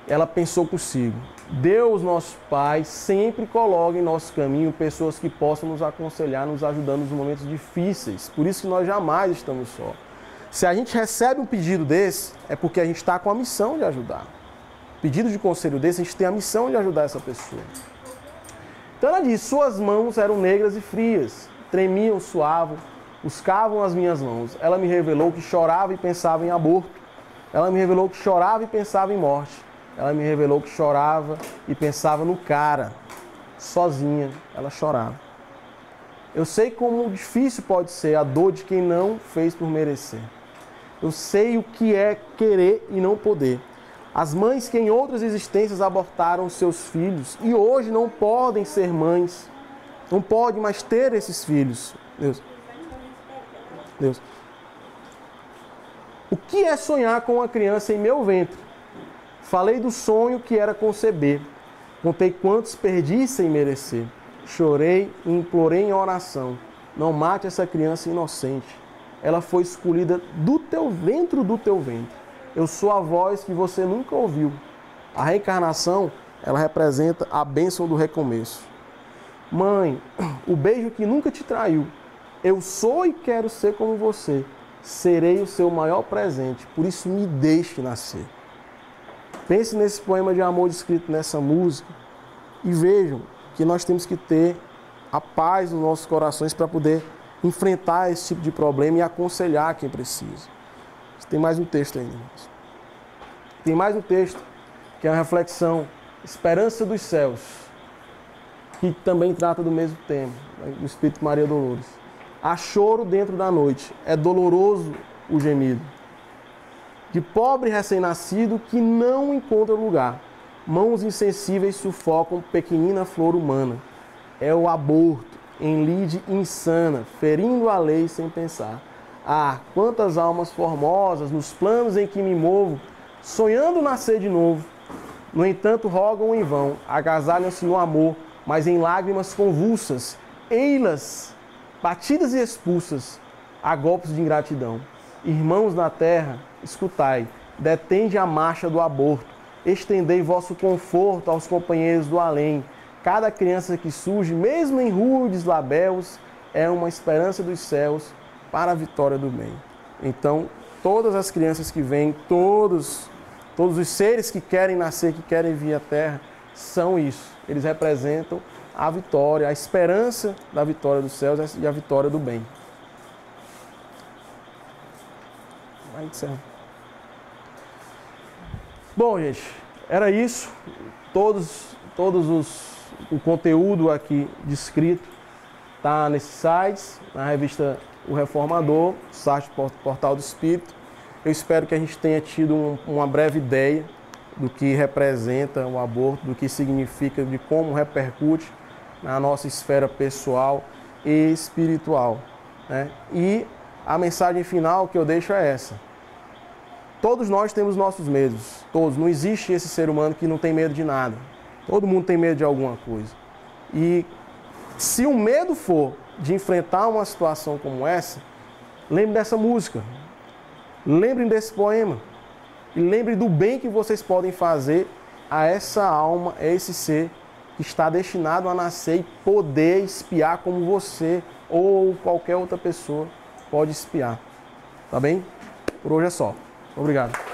Ela pensou consigo: Deus, nosso Pai, sempre coloca em nosso caminho pessoas que possam nos aconselhar, nos ajudando nos momentos difíceis. Por isso que nós jamais estamos só. Se a gente recebe um pedido desse, é porque a gente está com a missão de ajudar. Pedido de conselho desse, a gente tem a missão de ajudar essa pessoa. Então ela diz: suas mãos eram negras e frias, tremiam, suavam, buscavam as minhas mãos. Ela me revelou que chorava e pensava em aborto. Ela me revelou que chorava e pensava em morte. Ela me revelou que chorava e pensava no cara. Sozinha, ela chorava. Eu sei como difícil pode ser a dor de quem não fez por merecer. Eu sei o que é querer e não poder. As mães que em outras existências abortaram seus filhos e hoje não podem ser mães, não podem mais ter esses filhos. Deus. O que é sonhar com uma criança em meu ventre? Falei do sonho que era conceber. Contei quantos perdi sem merecer. Chorei e implorei em oração. Não mate essa criança inocente. Ela foi escolhida do teu ventre. Eu sou a voz que você nunca ouviu. A reencarnação, ela representa a bênção do recomeço. Mãe, o beijo que nunca te traiu. Eu sou e quero ser como você. Serei o seu maior presente, por isso me deixe nascer. Pense nesse poema de amor descrito nessa música e vejam que nós temos que ter a paz nos nossos corações para poder enfrentar esse tipo de problema e aconselhar quem precisa. Tem mais um texto ainda, irmãos. Tem mais um texto que é uma reflexão, Esperança dos Céus, que também trata do mesmo tema, do Espírito Maria Dolores. Há choro dentro da noite, é doloroso o gemido. De pobre recém-nascido que não encontra lugar. Mãos insensíveis sufocam pequenina flor humana. É o aborto, em lide insana, ferindo a lei sem pensar. Ah, quantas almas formosas nos planos em que me movo, sonhando nascer de novo. No entanto, rogam em vão, agasalham-se no amor, mas em lágrimas convulsas, ei-las, batidas e expulsas, a golpes de ingratidão. Irmãos na terra, escutai, detende a marcha do aborto, estendei vosso conforto aos companheiros do além. Cada criança que surge, mesmo em rudes labéus, é uma esperança dos céus para a vitória do bem. Então, todas as crianças que vêm, todos os seres que querem nascer, que querem vir à Terra, são isso. Eles representam a vitória, a esperança da vitória dos céus e a vitória do bem. Vai encerrar. Bom, gente, era isso. O conteúdo aqui descrito está nesses sites, na revista O Reformador, site Portal do Espírito. Eu espero que a gente tenha tido uma breve ideia do que representa o aborto, do que significa, de como repercute na nossa esfera pessoal e espiritual, né? E a mensagem final que eu deixo é essa. Todos nós temos nossos medos, todos. Não existe esse ser humano que não tem medo de nada. Todo mundo tem medo de alguma coisa. E se o medo for de enfrentar uma situação como essa, lembre dessa música, lembrem desse poema e lembrem do bem que vocês podem fazer a essa alma, a esse ser que está destinado a nascer e poder espiar como você ou qualquer outra pessoa pode espiar. Tá bem? Por hoje é só. Obrigado.